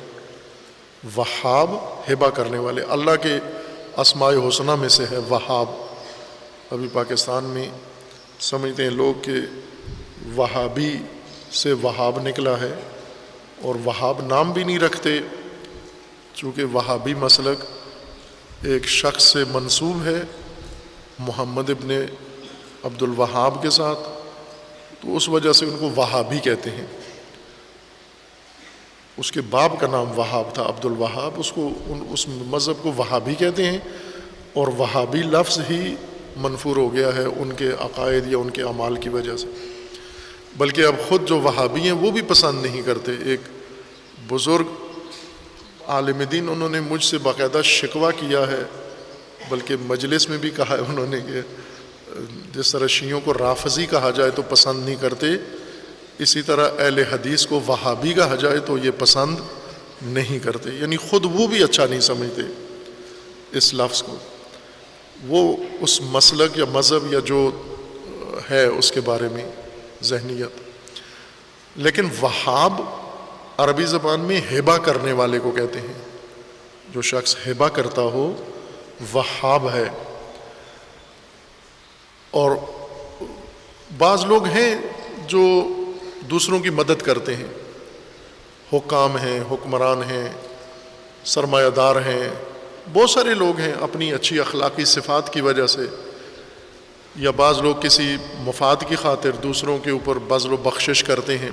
وہاب ہبہ کرنے والے، اللہ کے اسماء حسنہ میں سے ہے وہاب۔ ابھی پاکستان میں سمجھتے ہیں لوگ کہ وہابی سے وہاب نکلا ہے، اور وہاب نام بھی نہیں رکھتے، چونکہ وہابی مسلک ایک شخص سے منسوب ہے محمد ابن عبد الوہاب کے ساتھ، تو اس وجہ سے ان کو وہابی کہتے ہیں۔ اس کے باپ کا نام وہاب تھا، عبد الوہاب، اس مذہب کو وہابی کہتے ہیں، اور وہابی لفظ ہی منفور ہو گیا ہے ان کے عقائد یا ان کے اعمال کی وجہ سے، بلکہ اب خود جو وہابی ہیں وہ بھی پسند نہیں کرتے۔ ایک بزرگ عالم دین، انہوں نے مجھ سے باقاعدہ شکوہ کیا ہے، بلکہ مجلس میں بھی کہا ہے انہوں نے کہ جس طرح شیعوں کو رافضی کہا جائے تو پسند نہیں کرتے، اسی طرح اہل حدیث کو وہابی کہا جائے تو یہ پسند نہیں کرتے، یعنی خود وہ بھی اچھا نہیں سمجھتے اس لفظ کو، وہ اس مسلک یا مذہب یا جو ہے اس کے بارے میں ذہنیت۔ لیکن وہاب عربی زبان میں ہبہ کرنے والے کو کہتے ہیں، جو شخص ہبہ کرتا ہو وہاب ہے۔ اور بعض لوگ ہیں جو دوسروں کی مدد کرتے ہیں، حکام ہیں، حکمران ہیں، سرمایہ دار ہیں، بہت سارے لوگ ہیں اپنی اچھی اخلاقی صفات کی وجہ سے، یا بعض لوگ کسی مفاد کی خاطر دوسروں کے اوپر بذل و بخشش کرتے ہیں۔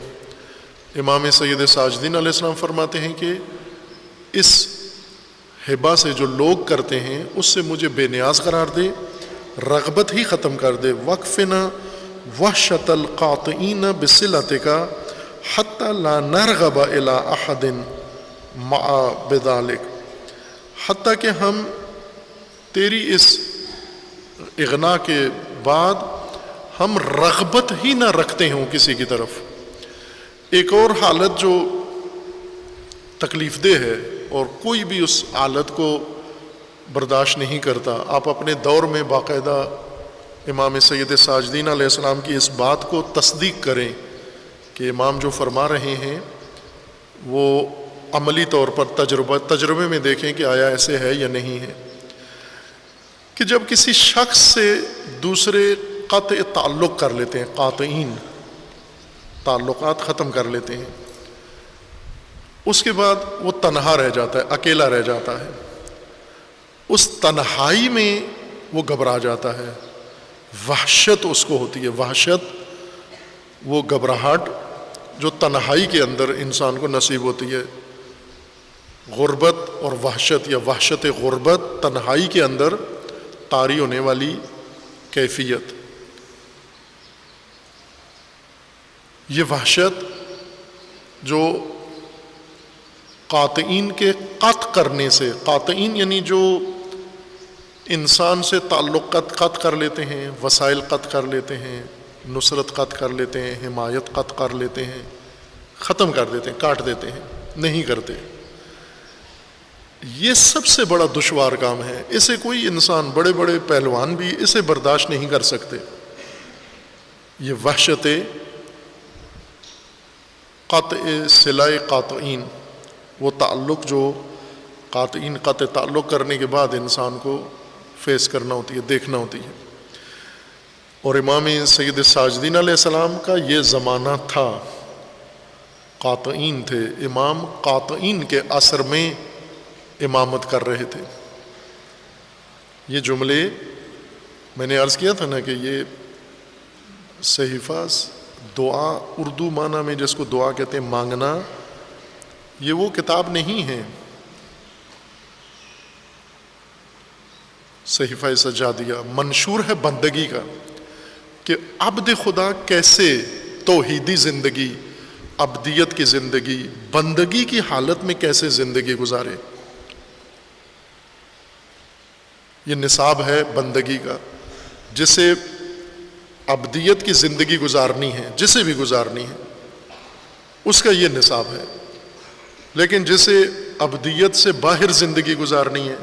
امام سید ساجدین علیہ السلام فرماتے ہیں کہ اس ہبہ سے جو لوگ کرتے ہیں اس سے مجھے بے نیاز قرار دے، رغبت ہی ختم کر دے، وقفنا وحشت القاطعین بصلتک حتی لا نرغب الی احد مع بذلک، حتیٰ کہ ہم تیری اس اغنا کے بعد ہم رغبت ہی نہ رکھتے ہوں کسی کی طرف۔ ایک اور حالت جو تکلیف دہ ہے اور کوئی بھی اس حالت کو برداشت نہیں کرتا، آپ اپنے دور میں باقاعدہ امام سید ساجدین علیہ السلام کی اس بات کو تصدیق کریں کہ امام جو فرما رہے ہیں وہ عملی طور پر تجربے میں دیکھیں کہ آیا ایسے ہے یا نہیں ہے، کہ جب کسی شخص سے دوسرے قطع تعلق کر لیتے ہیں، قاطعین تعلقات ختم کر لیتے ہیں، اس کے بعد وہ تنہا رہ جاتا ہے، اکیلا رہ جاتا ہے، اس تنہائی میں وہ گھبرا جاتا ہے، وحشت اس کو ہوتی ہے، وحشت وہ گھبراہٹ جو تنہائی کے اندر انسان کو نصیب ہوتی ہے، غربت اور وحشت یا وحشت غربت، تنہائی کے اندر طاری ہونے والی کیفیت، یہ وحشت جو قاطعین کے قطع کرنے سے، قاطعین یعنی جو انسان سے تعلق قطع کر لیتے ہیں، وسائل قطع کر لیتے ہیں، نصرت قطع کر لیتے ہیں، حمایت قطع کر لیتے ہیں، ختم کر دیتے ہیں، کاٹ دیتے ہیں، نہیں کرتے، یہ سب سے بڑا دشوار کام ہے۔ اسے کوئی انسان، بڑے بڑے پہلوان بھی اسے برداشت نہیں کر سکتے، یہ وحشت قطع صلہ قاطعین، وہ تعلق جو قاطعین قطع تعلق کرنے کے بعد انسان کو فیس کرنا ہوتی ہے، دیکھنا ہوتی ہے۔ اور امام سید ساجدین علیہ السلام کا یہ زمانہ تھا، قاطعین تھے، امام قاطعین کے عصر میں امامت کر رہے تھے۔ یہ جملے میں نے عرض کیا تھا نا کہ یہ صحیفہ دعا، اردو معنی میں جس کو دعا کہتے ہیں، مانگنا، یہ وہ کتاب نہیں ہے صحیفہ سجادیہ، منشور ہے بندگی کا، کہ عبد خدا کیسے توحیدی زندگی، عبدیت کی زندگی، بندگی کی حالت میں کیسے زندگی گزارے۔ یہ نصاب ہے بندگی کا، جسے عبدیت کی زندگی گزارنی ہے، جسے بھی گزارنی ہے اس کا یہ نصاب ہے۔ لیکن جسے عبدیت سے باہر زندگی گزارنی ہے،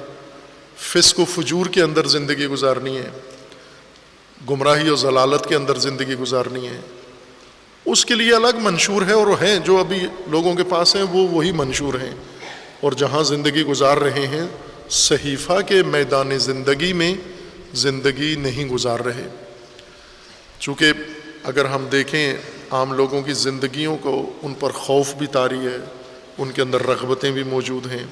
فسق و فجور کے اندر زندگی گزارنی ہے، گمراہی و ضلالت کے اندر زندگی گزارنی ہے، اس کے لیے الگ منشور ہے، اور ہیں جو ابھی لوگوں کے پاس ہیں وہ وہی منشور ہیں، اور جہاں زندگی گزار رہے ہیں صحیفہ کے میدان زندگی میں زندگی نہیں گزار رہے۔ چونکہ اگر ہم دیکھیں عام لوگوں کی زندگیوں کو، ان پر خوف بھی طاری ہے، ان کے اندر رغبتیں بھی موجود ہیں،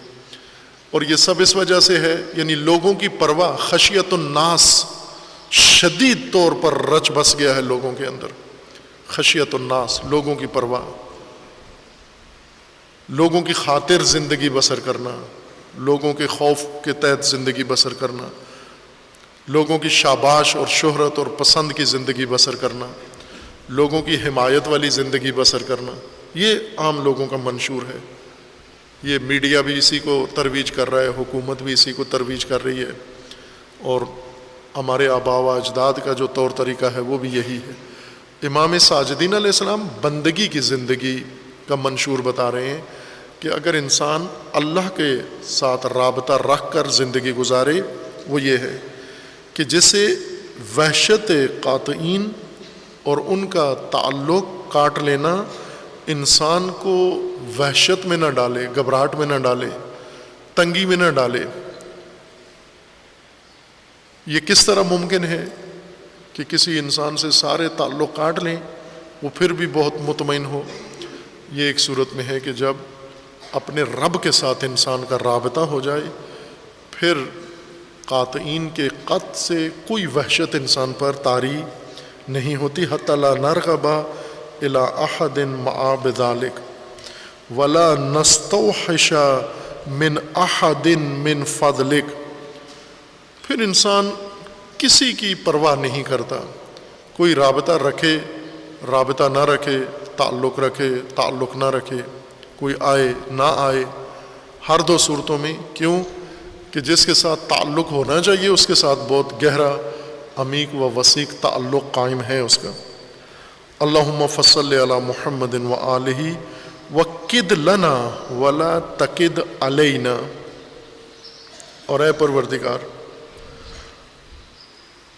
اور یہ سب اس وجہ سے ہے، یعنی لوگوں کی پرواہ، خشیت الناس شدید طور پر رچ بس گیا ہے لوگوں کے اندر، خشیت الناس، لوگوں کی پرواہ، لوگوں کی خاطر زندگی بسر کرنا، لوگوں کے خوف کے تحت زندگی بسر کرنا، لوگوں کی شاباش اور شہرت اور پسند کی زندگی بسر کرنا، لوگوں کی حمایت والی زندگی بسر کرنا، یہ عام لوگوں کا منشور ہے۔ یہ میڈیا بھی اسی کو ترویج کر رہا ہے، حکومت بھی اسی کو ترویج کر رہی ہے، اور ہمارے آباء و اجداد کا جو طور طریقہ ہے وہ بھی یہی ہے۔ امام ساجدین علیہ السلام بندگی کی زندگی کا منشور بتا رہے ہیں کہ اگر انسان اللہ کے ساتھ رابطہ رکھ کر زندگی گزارے، وہ یہ ہے کہ جسے وحشت قاطعین اور ان کا تعلق کاٹ لینا انسان کو وحشت میں نہ ڈالے، گھبراہٹ میں نہ ڈالے، تنگی میں نہ ڈالے۔ یہ کس طرح ممکن ہے کہ کسی انسان سے سارے تعلق کاٹ لیں، وہ پھر بھی بہت مطمئن ہو؟ یہ ایک صورت میں ہے کہ جب اپنے رب کے ساتھ انسان کا رابطہ ہو جائے، پھر قاطعین کے قطع سے کوئی وحشت انسان پر طاری نہیں ہوتی۔ حتی لا نرغب الی احد مع بذلک ولا نستوحش من احد من فضلک، پھر انسان کسی کی پرواہ نہیں کرتا، کوئی رابطہ رکھے، رابطہ نہ رکھے، تعلق رکھے، تعلق نہ رکھے، کوئی آئے نہ آئے، ہر دو صورتوں میں۔ کیوں کہ جس کے ساتھ تعلق ہونا چاہیے اس کے ساتھ بہت گہرا، عمیق و وسیع تعلق قائم ہے اس کا۔ اللہم فصل علی محمد و آلہ وقد لنا ولا تقد علینا، اور اے پروردگار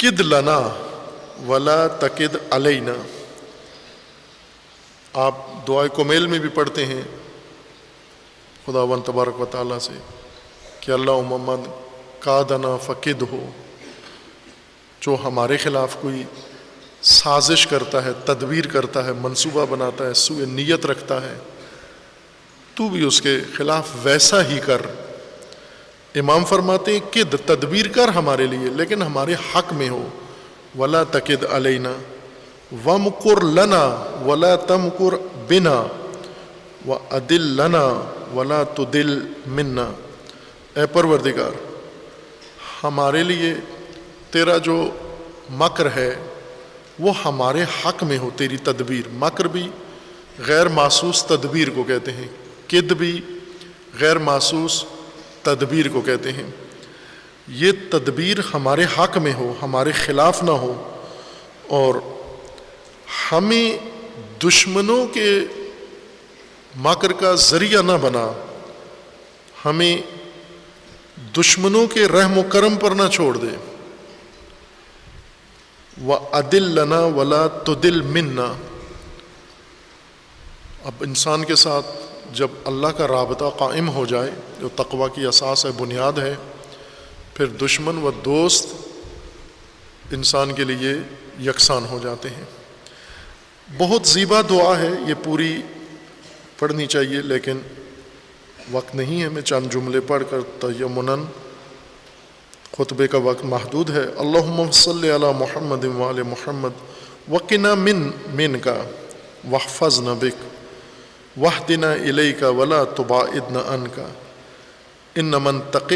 قد لنا ولا تقد علینا، آپ دعائے کمیل میں بھی پڑھتے ہیں خداوند تبارک و تعالیٰ سے کہ اللہ محمد قادنا فقد ہو، جو ہمارے خلاف کوئی سازش کرتا ہے، تدبیر کرتا ہے، منصوبہ بناتا ہے، سوء نیت رکھتا ہے، تو بھی اس کے خلاف ویسا ہی کر۔ امام فرماتے ہیں کہ تدبیر کر ہمارے لیے، لیکن ہمارے حق میں ہو۔ وَلَا تَكِدْ عَلَيْنَا وَامْكُرْ لَنَا وَلَا تَمْكُرْ بِنَا وَأَدِلْ لَنَا وَلَا تُدِلْ مِنَّا۔ اے پروردگار، ہمارے لیے تیرا جو مکر ہے وہ ہمارے حق میں ہو، تیری تدبیر۔ مکر بھی غیر محسوس تدبیر کو کہتے ہیں، کد بھی غیر محسوس تدبیر کو کہتے ہیں۔ یہ تدبیر ہمارے حق میں ہو، ہمارے خلاف نہ ہو، اور ہمیں دشمنوں کے مکر کا ذریعہ نہ بنا، ہمیں دشمنوں کے رحم و کرم پر نہ چھوڑ دے۔ وَأَدِلْ لَنَا وَلَا تُدِلْ مِنَّا۔ اب انسان کے ساتھ جب اللہ کا رابطہ قائم ہو جائے، جو تقوی کی اساس ہے، بنیاد ہے، پھر دشمن و دوست انسان کے لیے یکساں ہو جاتے ہیں۔ بہت زیبا دعا ہے، یہ پوری پڑھنی چاہیے لیکن وقت نہیں ہے، میں چند جملے پڑھ کر تیمناً، خطبے کا وقت محدود ہے۔ اللہم صلی علی محمد وآل محمد وقنا منک واحفظنا بک واہدنا الیک ولا تباعدنا عنک ان من تقہ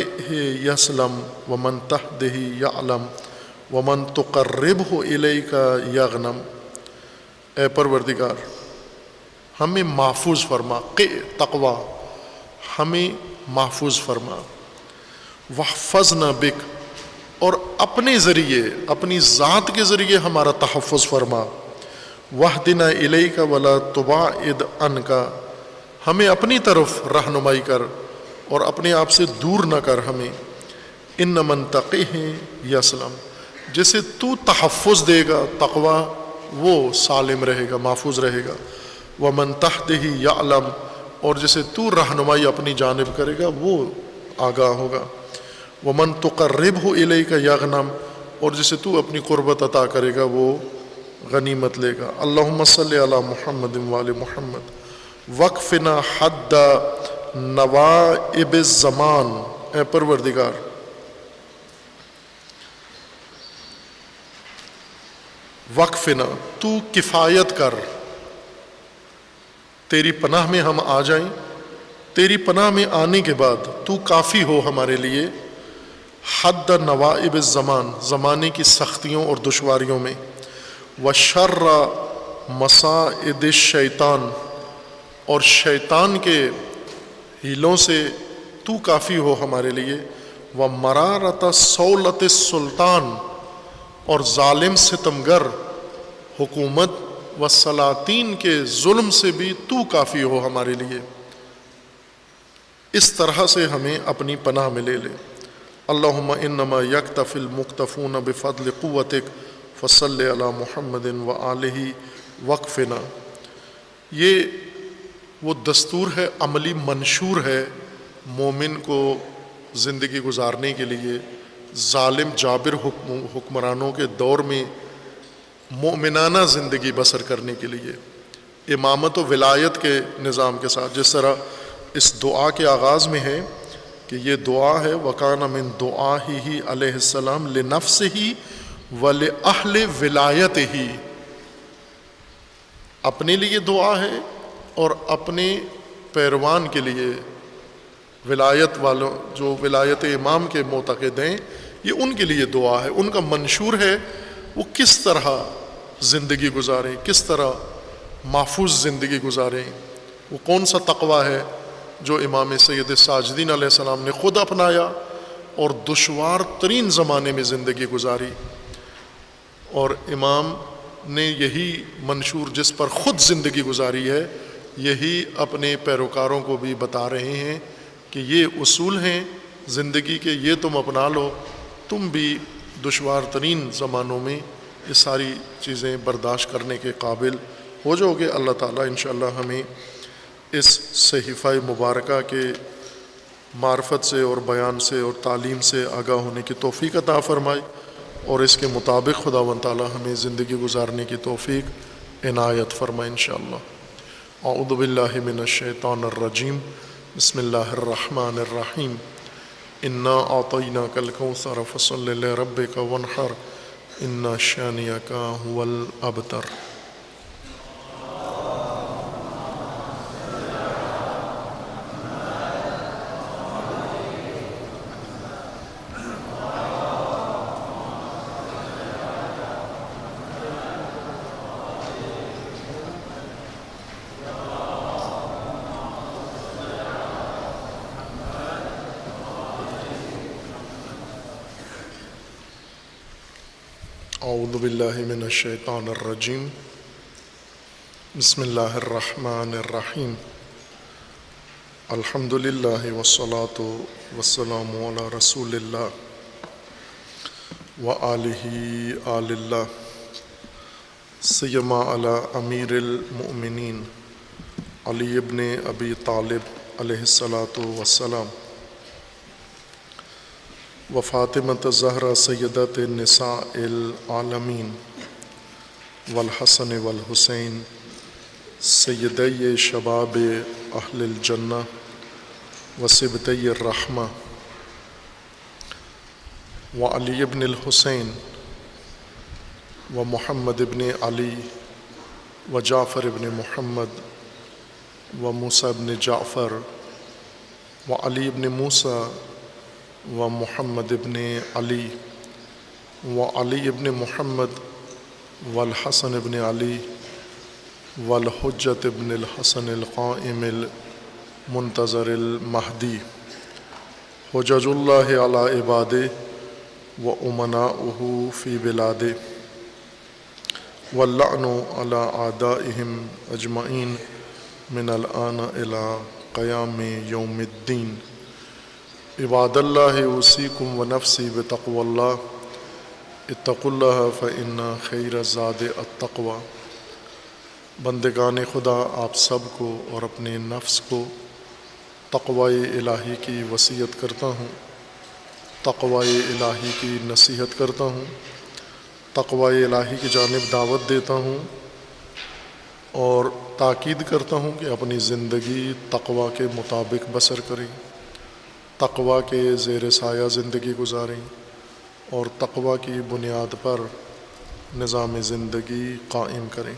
یسلم ومن تہدہ یعلم ومن تقربہ الیک یغنم۔ اے پروردگار، ہمیں محفوظ فرما، تقوی ہمیں محفوظ فرما، واحفظنا بک، اور اپنے ذریعے، اپنی ذات کے ذریعے ہمارا تحفظ فرما، واہدنا الیک ولا تباعد عنک، ہمیں اپنی طرف رہنمائی کر اور اپنے آپ سے دور نہ کر ہمیں۔ ان من تقہ یسلم، جسے تو تحفظ دے گا، تقوی، وہ سالم رہے گا، محفوظ رہے گا۔ ومن تہدہ یعلم، اور جسے تو رہنمائی اپنی جانب کرے گا وہ آگاہ ہوگا۔ ومن تقربہ الیک یغنم، اور جسے تو اپنی قربت عطا کرے گا وہ غنیمت لے گا۔ اللہم صلی علی محمد وآل محمد وقفنا حد نوائب الزمان۔ اے پروردگار، وقفنا، تو کفایت کر، تیری پناہ میں ہم آ جائیں، تیری پناہ میں آنے کے بعد تو کافی ہو ہمارے لیے، حد نوائب الزمان، زمانے کی سختیوں اور دشواریوں میں، وشر مصائد الشیطان، اور شیطان کے ہیلوں سے تو کافی ہو ہمارے لیے، ومرارۃ سولۃ السلطان، اور ظالم ستمگر حکومت و سلاطین کے ظلم سے بھی تو کافی ہو ہمارے لیے۔ اس طرح سے ہمیں اپنی پناہ میں لے لے۔ اللہم انما یکتفی المکتفون بفضل قوتک فصلی علی محمد وآلہ وقفنا۔ یہ وہ دستور ہے، عملی منشور ہے مومن کو زندگی گزارنے کے لیے، ظالم جابر حکمرانوں کے دور میں مومنانہ زندگی بسر کرنے کے لیے، امامت و ولایت کے نظام کے ساتھ۔ جس طرح اس دعا کے آغاز میں ہے کہ یہ دعا ہے وَكَانَ مِن دُعَائِهِ علیہ السلام لِنَفْسِهِ وَلِأَهْلِ وِلَایَتِهِ، اپنے لیے دعا ہے اور اپنے پیروان کے لیے، ولایت والوں جو ولایت امام کے معتقد ہیں، یہ ان کے لیے دعا ہے، ان کا منشور ہے وہ کس طرح زندگی گزاریں، کس طرح محفوظ زندگی گزاریں۔ وہ کون سا تقوی ہے جو امام سید ساجدین علیہ السلام نے خود اپنایا اور دشوار ترین زمانے میں زندگی گزاری، اور امام نے یہی منشور جس پر خود زندگی گزاری ہے، یہی اپنے پیروکاروں کو بھی بتا رہے ہیں کہ یہ اصول ہیں زندگی کے، یہ تم اپنا لو، تم بھی دشوار ترین زمانوں میں یہ ساری چیزیں برداشت کرنے کے قابل ہو جاؤ گے۔ اللہ تعالیٰ انشاءاللہ ہمیں اس صحیفہ مبارکہ کے معرفت سے اور بیان سے اور تعلیم سے آگاہ ہونے کی توفیق عطا فرمائے۔ اور اس کے مطابق خداوند تعالی ہمیں زندگی گزارنے کی توفیق عنایت فرمائے انشاءاللہ۔ اعوذ باللہ من الشیطان الرجیم، بسم اللہ الرحمن الرحیم۔ انا اعطیناک الکوثر فصل لربک وانحر ان شانئک هو الابتر۔ اعوذ باللہ من الشیطان الرجیم، بسم اللہ الرحمن الرحیم۔ الحمد للہ والصلاة والسلام علی رسول اللہ وآلہ آل اللہ، سیما علی امیر المؤمنین علی ابن ابی طالب علیہ الصلاۃ والسلام، وفاطمۃ الزہرا سیدۃ النساء العالمین، والحسن والحسین سیدی شباب اہل الجنہ وصبطی الرحمہ، وعلی ابن الحسین ومحمد ابن علی وجعفر ابن محمد وموسیٰ ابن جعفر وعلی ابن موسیٰ ومحمد ابن علی وعلی ابن محمد والحسن ابن علی والحجۃ ابن الحسن القائم المنتظر المہدی، حجج اللہ علی عبادہ وامناؤہ فی بلادہ، واللعن علی اعدائہم اجمعین من الآن الی قیام یوم الدین۔ عباد اللہ اوصیکم ونفسی بتقوی اللہ، اتقوا اللہ فإن خیر الزاد التقوی۔ بندگان خدا، آپ سب کو اور اپنے نفس کو تقوی الہی کی وصیت کرتا ہوں، تقوی الہی کی نصیحت کرتا ہوں، تقوی الہی کی جانب دعوت دیتا ہوں اور تاکید کرتا ہوں کہ اپنی زندگی تقوی کے مطابق بسر کریں، تقوی کے زیر سایہ زندگی گزاریں اور تقوی کی بنیاد پر نظام زندگی قائم کریں۔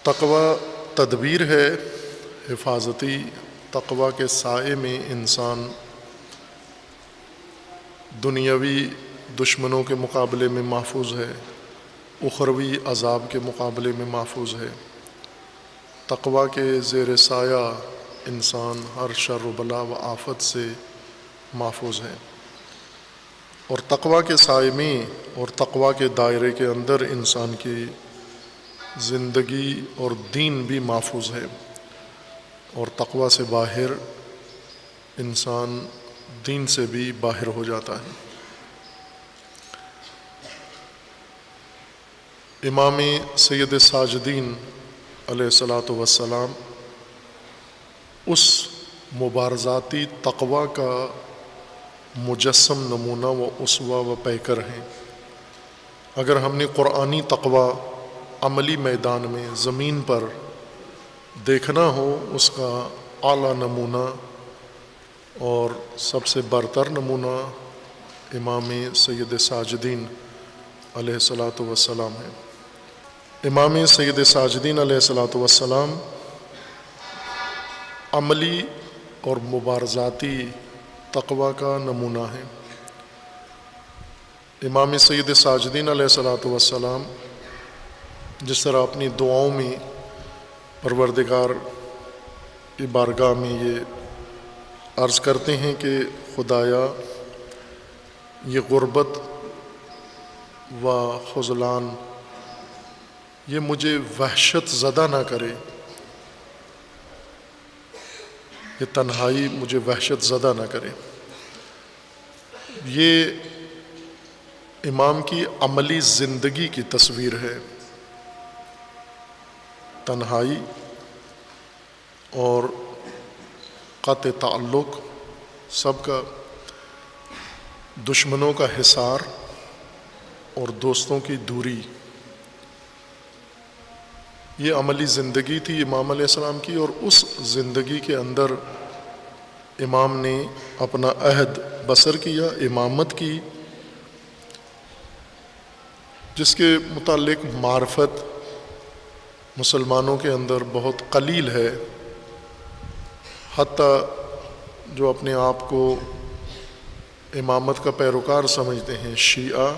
تقوی تدبیر ہے حفاظتی، تقوی کے سائے میں انسان دنیاوی دشمنوں کے مقابلے میں محفوظ ہے، اخروی عذاب کے مقابلے میں محفوظ ہے۔ تقوی کے زیر سایہ انسان ہر شر و بلا و آفت سے محفوظ ہے، اور تقوی کے سائے میں اور تقوی کے دائرے کے اندر انسان کی زندگی اور دین بھی محفوظ ہے، اور تقوی سے باہر انسان دین سے بھی باہر ہو جاتا ہے۔ امام سید ساجدین علیہ الصلاۃ والسلام اس مبارزاتی تقوی کا مجسم نمونہ و اسوہ و پیکر ہیں۔ اگر ہم نے قرآنی تقوی عملی میدان میں زمین پر دیکھنا ہو، اس کا اعلیٰ نمونہ اور سب سے برتر نمونہ امام سید ساجدین علیہ الصلاۃ والسلام ہے۔ امام سید ساجدین علیہ الصلاۃ والسلام عملی اور مبارزاتی تقوی کا نمونہ ہے۔ امام سید ساجدین علیہ الصلاۃ والسلام جس طرح اپنی دعاؤں میں پروردگار کی بارگاہ میں یہ عرض کرتے ہیں کہ خدایا یہ غربت و خذلان یہ مجھے وحشت زدہ نہ کرے، یہ تنہائی مجھے وحشت زدہ نہ کرے۔ یہ امام کی عملی زندگی کی تصویر ہے، تنہائی اور قطع تعلق سب کا۔ دشمنوں کا حصار اور دوستوں کی دوری، یہ عملی زندگی تھی امام علیہ السلام کی، اور اس زندگی کے اندر امام نے اپنا عہد بسر کیا، امامت کی، جس کے متعلق معرفت مسلمانوں کے اندر بہت قلیل ہے، حتیٰ جو اپنے آپ کو امامت کا پیروکار سمجھتے ہیں شیعہ،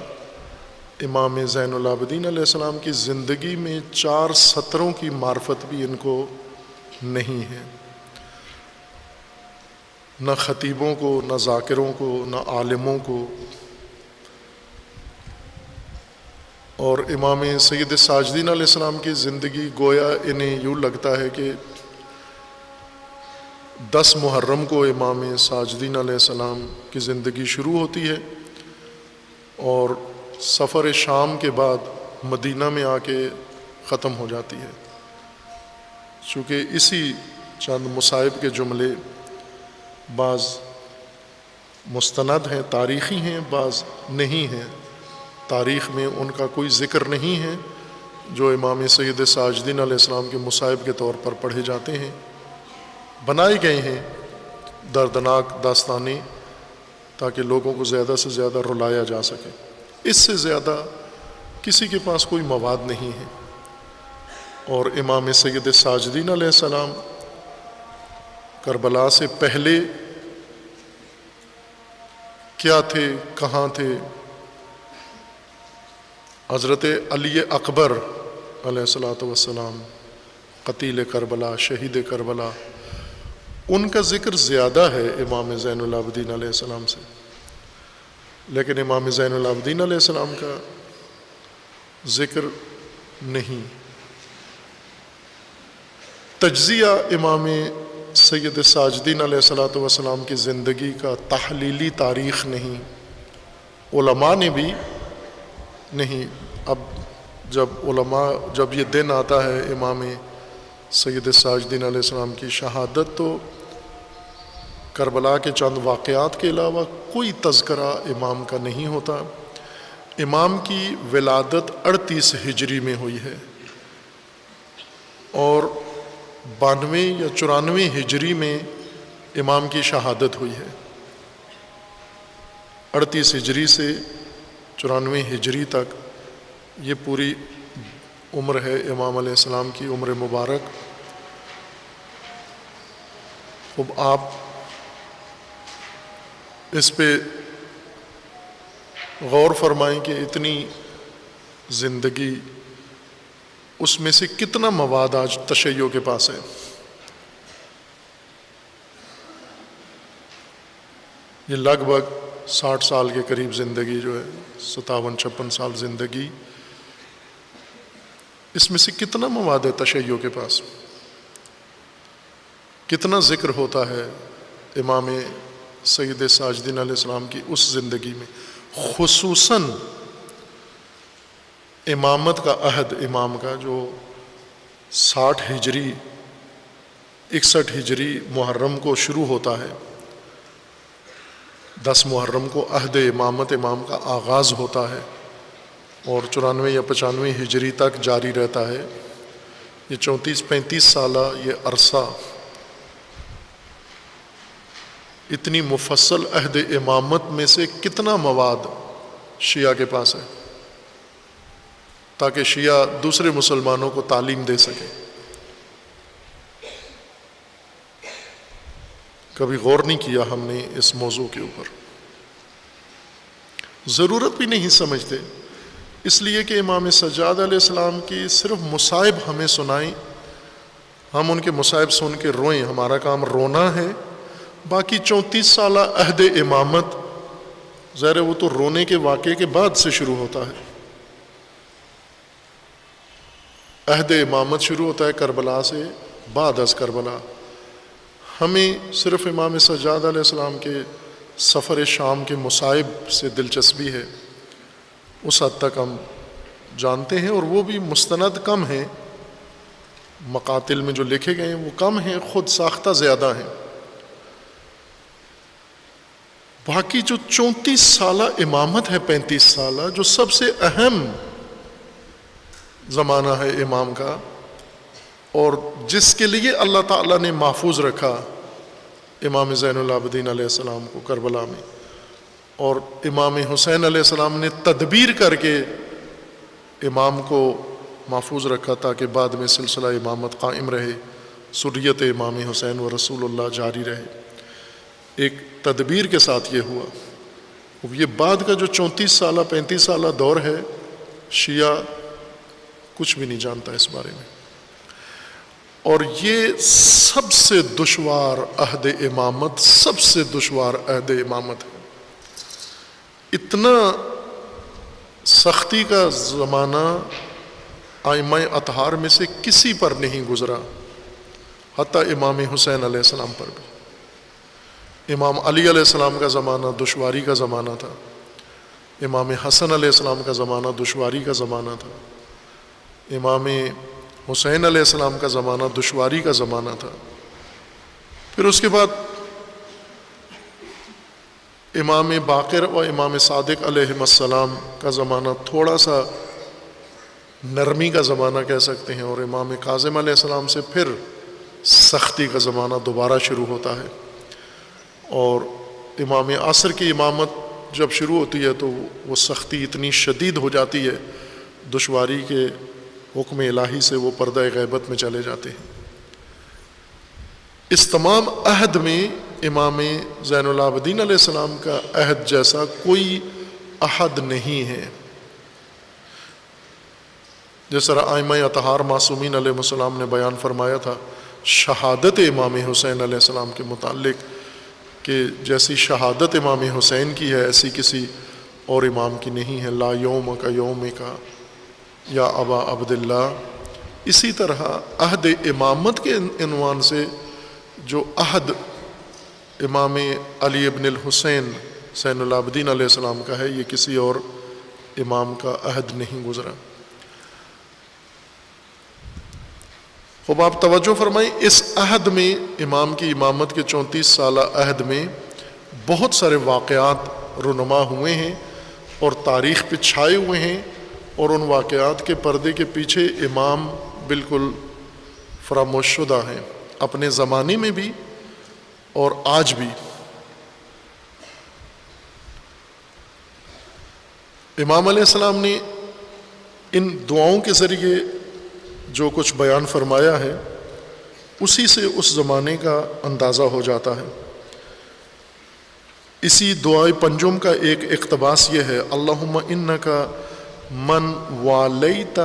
امام زین العابدین علیہ السلام کی زندگی میں 4 سطروں کی معرفت بھی ان کو نہیں ہے، نہ خطیبوں کو، نہ ذاکروں کو، نہ عالموں کو۔ اور امام سید ساجدین علیہ السلام کی زندگی گویا انہیں یوں لگتا ہے کہ 10 محرم کو امام ساجدین علیہ السلام کی زندگی شروع ہوتی ہے اور سفر شام کے بعد مدینہ میں آ کے ختم ہو جاتی ہے، چونکہ اسی چند مصائب کے جملے بعض مستند ہیں، تاریخی ہیں، بعض نہیں ہیں، تاریخ میں ان کا کوئی ذکر نہیں ہے جو امام سید ساجدین علیہ السلام کے مصائب کے طور پر پڑھے جاتے ہیں، بنائے گئے ہیں دردناک داستانیں تاکہ لوگوں کو زیادہ سے زیادہ رلایا جا سکے۔ اس سے زیادہ کسی کے پاس کوئی مواد نہیں ہے۔ اور امام سید ساجدین علیہ السلام کربلا سے پہلے کیا تھے، کہاں تھے؟ حضرت علی اکبر علیہ السلام، قتیل کربلا، شہید کربلا، ان کا ذکر زیادہ ہے امام زین العابدین علیہ السلام سے، لیکن امام زین العابدین علیہ السلام کا ذکر نہیں۔ تجزیہ امام سید ساجدین علیہ السلام کی زندگی کا تحلیلی تاریخ نہیں، علماء نے بھی نہیں۔ اب جب یہ دن آتا ہے امام سید ساجدین علیہ السلام کی شہادت، تو کربلا کے چند واقعات کے علاوہ کوئی تذکرہ امام کا نہیں ہوتا۔ امام کی ولادت 38 ہجری میں ہوئی ہے اور 92 یا 94 ہجری میں امام کی شہادت ہوئی ہے۔ 38 ہجری سے 94 ہجری تک یہ پوری عمر ہے امام علیہ السلام کی، عمر مبارک۔ اب آپ اس پہ غور فرمائیں کہ اتنی زندگی، اس میں سے کتنا مواد آج تشیع کے پاس ہے۔ یہ لگ بھگ 60 سال کے قریب زندگی جو ہے، 57-56 سال زندگی، اس میں سے کتنا مواد ہے تشیع کے پاس؟ کتنا ذکر ہوتا ہے امام سید ساجدین علیہ السلام کی اس زندگی میں، خصوصاً امامت کا عہد امام کا جو 60 ہجری 61 ہجری محرم کو شروع ہوتا ہے، 10 محرم کو عہد امامت امام کا آغاز ہوتا ہے اور 94 یا 95 ہجری تک جاری رہتا ہے۔ یہ 34-35 سالہ یہ عرصہ، اتنی مفصل عہد امامت میں سے کتنا مواد شیعہ کے پاس ہے تاکہ شیعہ دوسرے مسلمانوں کو تعلیم دے سکے؟ کبھی غور نہیں کیا ہم نے اس موضوع کے اوپر، ضرورت بھی نہیں سمجھتے، اس لیے کہ امام سجاد علیہ السلام کی صرف مصائب ہمیں سنائیں، ہم ان کے مصائب سن کے روئیں، ہمارا کام رونا ہے۔ باقی 34 سالہ عہد امامت، ظاہر ہے وہ تو رونے کے واقعے کے بعد سے شروع ہوتا ہے۔ عہد امامت شروع ہوتا ہے کربلا سے، بعد از کربلا۔ ہمیں صرف امام سجاد علیہ السلام کے سفر شام کے مصائب سے دلچسپی ہے، اس حد تک ہم جانتے ہیں، اور وہ بھی مستند کم ہیں، مقاتل میں جو لکھے گئے ہیں وہ کم ہیں، خود ساختہ زیادہ ہیں۔ باقی جو 34 سالہ امامت ہے، 35 سالہ، جو سب سے اہم زمانہ ہے امام کا، اور جس کے لیے اللہ تعالیٰ نے محفوظ رکھا امام زین العابدین علیہ السلام کو کربلا میں، اور امام حسین علیہ السلام نے تدبیر کر کے امام کو محفوظ رکھا تاکہ بعد میں سلسلہ امامت قائم رہے، سریت امام حسین و رسول اللہ جاری رہے۔ ایک تدبیر کے ساتھ یہ ہوا۔ یہ بعد کا جو 34 سالہ 35 سالہ دور ہے، شیعہ کچھ بھی نہیں جانتا اس بارے میں، اور یہ سب سے دشوار عہد امامت، سب سے دشوار عہد امامت ہے۔ اتنا سختی کا زمانہ ائمہ اطہار میں سے کسی پر نہیں گزرا، حتیٰ امام حسین علیہ السلام پر بھی۔ امام علی علیہ السلام کا زمانہ دشواری کا زمانہ تھا، امام حسن علیہ السلام کا زمانہ دشواری کا زمانہ تھا، امام حسین علیہ السلام کا زمانہ دشواری کا زمانہ تھا۔ پھر اس کے بعد امام باقر و امام صادق علیہ السلام کا زمانہ تھوڑا سا نرمی کا زمانہ کہہ سکتے ہیں، اور امام کاظم علیہ السلام سے پھر سختی کا زمانہ دوبارہ شروع ہوتا ہے۔ اور امام عصر کی امامت جب شروع ہوتی ہے تو وہ سختی اتنی شدید ہو جاتی ہے، دشواری کے حکم الہی سے وہ پردہ غیبت میں چلے جاتے ہیں۔ اس تمام عہد میں امام زین العابدین علیہ السلام کا عہد جیسا کوئی عہد نہیں ہے۔ جس طرح ائمہ اطہار معصومین علیہ السلام نے بیان فرمایا تھا شہادت امام حسین علیہ السلام کے متعلق کہ جیسی شہادت امام حسین کی ہے ایسی کسی اور امام کی نہیں ہے، لا یوم کا یوم کا یا ابا عبداللہ۔ اسی طرح عہد امامت کے عنوان سے جو عہد امام علی ابن الحسین زین العابدین علیہ السلام کا ہے، یہ کسی اور امام کا عہد نہیں گزرا۔ خوب آپ توجہ فرمائیں، اس عہد میں امام کی امامت کے 34 سالہ عہد میں بہت سارے واقعات رونما ہوئے ہیں اور تاریخ پہ چھائے ہوئے ہیں، اور ان واقعات کے پردے کے پیچھے امام بالکل فراموش شدہ ہیں، اپنے زمانے میں بھی اور آج بھی۔ امام علیہ السلام نے ان دعاؤں کے ذریعے جو کچھ بیان فرمایا ہے اسی سے اس زمانے کا اندازہ ہو جاتا ہے۔ اسی دعائے پنجم کا ایک اقتباس یہ ہے، اللہم انکا من والیت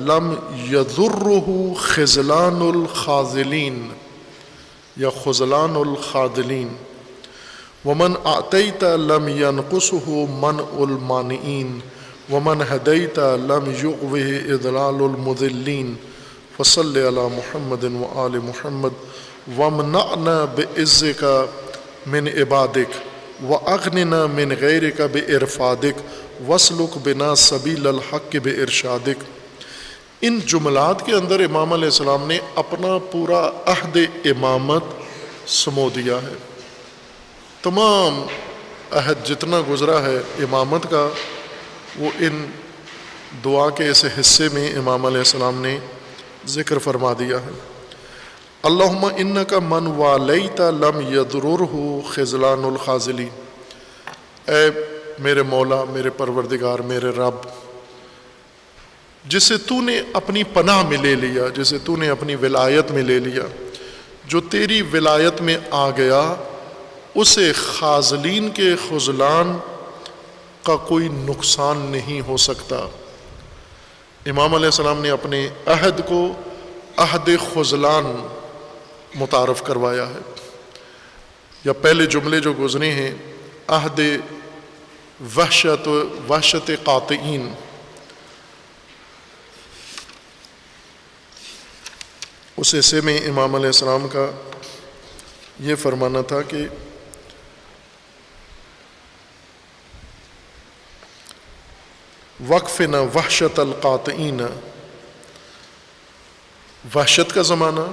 لم یضرہ خذلان الخاذلین یا خذلان الخاذلین ومن اعطیت لم ینقصہ منع المانعین ومن ہدیت لم یغوہ اضلال المضلین فصل علی محمد وآل محمد وامنعنا بعزک من عبادک واغننا من غیرک بارفادک واسلک بنا سبیل الحق بارشادک۔ ان جملات کے اندر امام علیہ السلام نے اپنا پورا عہد امامت سمو دیا ہے۔ تمام عہد جتنا گزرا ہے امامت کا وہ ان دعا کے اس حصے میں امام علیہ السلام نے ذکر فرما دیا ہے۔ اللہم انکا من والیت لم یضررہ خذلان الخاذلین، اے میرے مولا، میرے پروردگار، میرے رب، جسے تو نے اپنی پناہ میں لے لیا، جسے تو نے اپنی ولایت میں لے لیا، جو تیری ولایت میں آ گیا، اسے خاذلین کے خذلان کا کوئی نقصان نہیں ہو سکتا۔ امام علیہ السلام نے اپنے عہد کو عہد خذلان متعارف کروایا ہے، یا پہلے جملے جو گزرے ہیں عہد وحشت قاطعین، اس حصے میں امام علیہ السلام کا یہ فرمانا تھا کہ وقفنا وحشت القاطعین، وحشت کا زمانہ،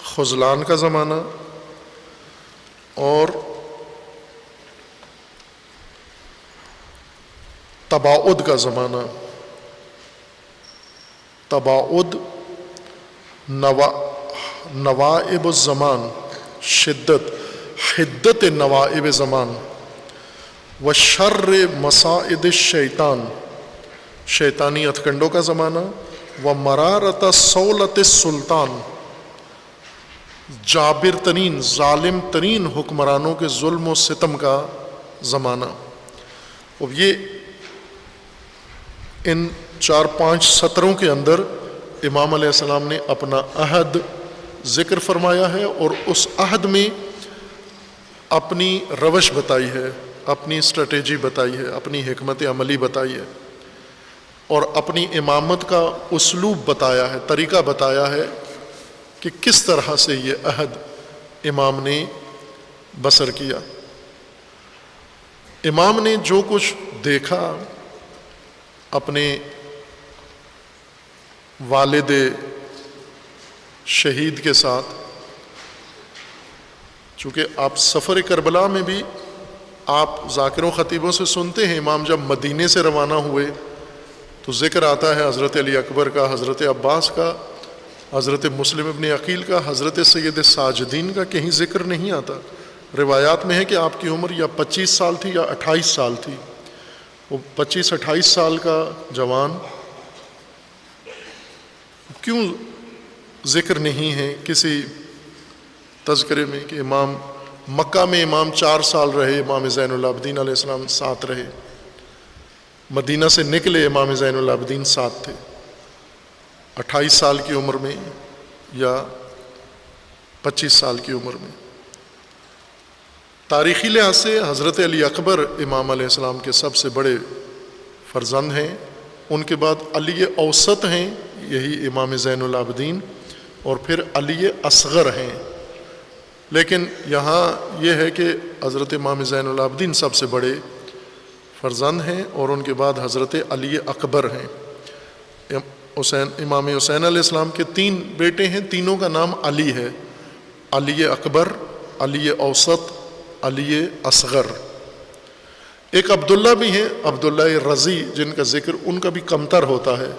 خذلان کا زمانہ اور تباعد کا زمانہ، تباعد نوائب الزمان، شدت حدت نوائب زمان، وشر مصائد الشیطان، شیطانی ہتھکنڈوں کا زمانہ، ومرارت سولت السلطان، جابر ترین ظالم ترین حکمرانوں کے ظلم و ستم کا زمانہ۔ اب یہ ان 4-5 سطروں کے اندر امام علیہ السلام نے اپنا عہد ذکر فرمایا ہے، اور اس عہد میں اپنی روش بتائی ہے، اپنی اسٹریٹجی بتائی ہے، اپنی حکمت عملی بتائی ہے، اور اپنی امامت کا اسلوب بتایا ہے، طریقہ بتایا ہے کہ کس طرح سے یہ عہد امام نے بسر کیا۔ امام نے جو کچھ دیکھا اپنے والد شہید کے ساتھ، چونکہ آپ سفر کربلا میں بھی آپ ذاکروں خطیبوں سے سنتے ہیں، امام جب مدینے سے روانہ ہوئے تو ذکر آتا ہے حضرت علی اکبر کا، حضرت عباس کا، حضرت مسلم ابن عقیل کا، حضرت سید ساجدین کا، کہیں ذکر نہیں آتا۔ روایات میں ہے کہ آپ کی عمر یا 25 سال تھی یا 28 سال تھی۔ وہ 25-28 سال کا جوان کیوں ذکر نہیں ہے کسی تذکرے میں کہ امام مکہ میں امام 4 سال رہے، امام زین العابدین علیہ السلام ساتھ رہے، مدینہ سے نکلے امام زین العابدین ساتھ تھے، 28 سال کی عمر میں یا 25 سال کی عمر میں۔ تاریخی لحاظ سے حضرت علی اکبر امام علیہ السلام کے سب سے بڑے فرزند ہیں، ان کے بعد علی اوسط ہیں، یہی امام زین العابدین، اور پھر علی اصغر ہیں۔ لیکن یہاں یہ ہے کہ حضرت امام زین العابدین سب سے بڑے فرزند ہیں، اور ان کے بعد حضرت علی اکبر ہیں۔ امام حسین علیہ السلام کے 3 بیٹے ہیں، تینوں کا نام علی ہے، علی اکبر، علی اوسط، علی اصغر۔ ایک عبداللہ بھی ہیں، عبداللہ رضی، جن کا ذکر ان کا بھی کمتر ہوتا ہے،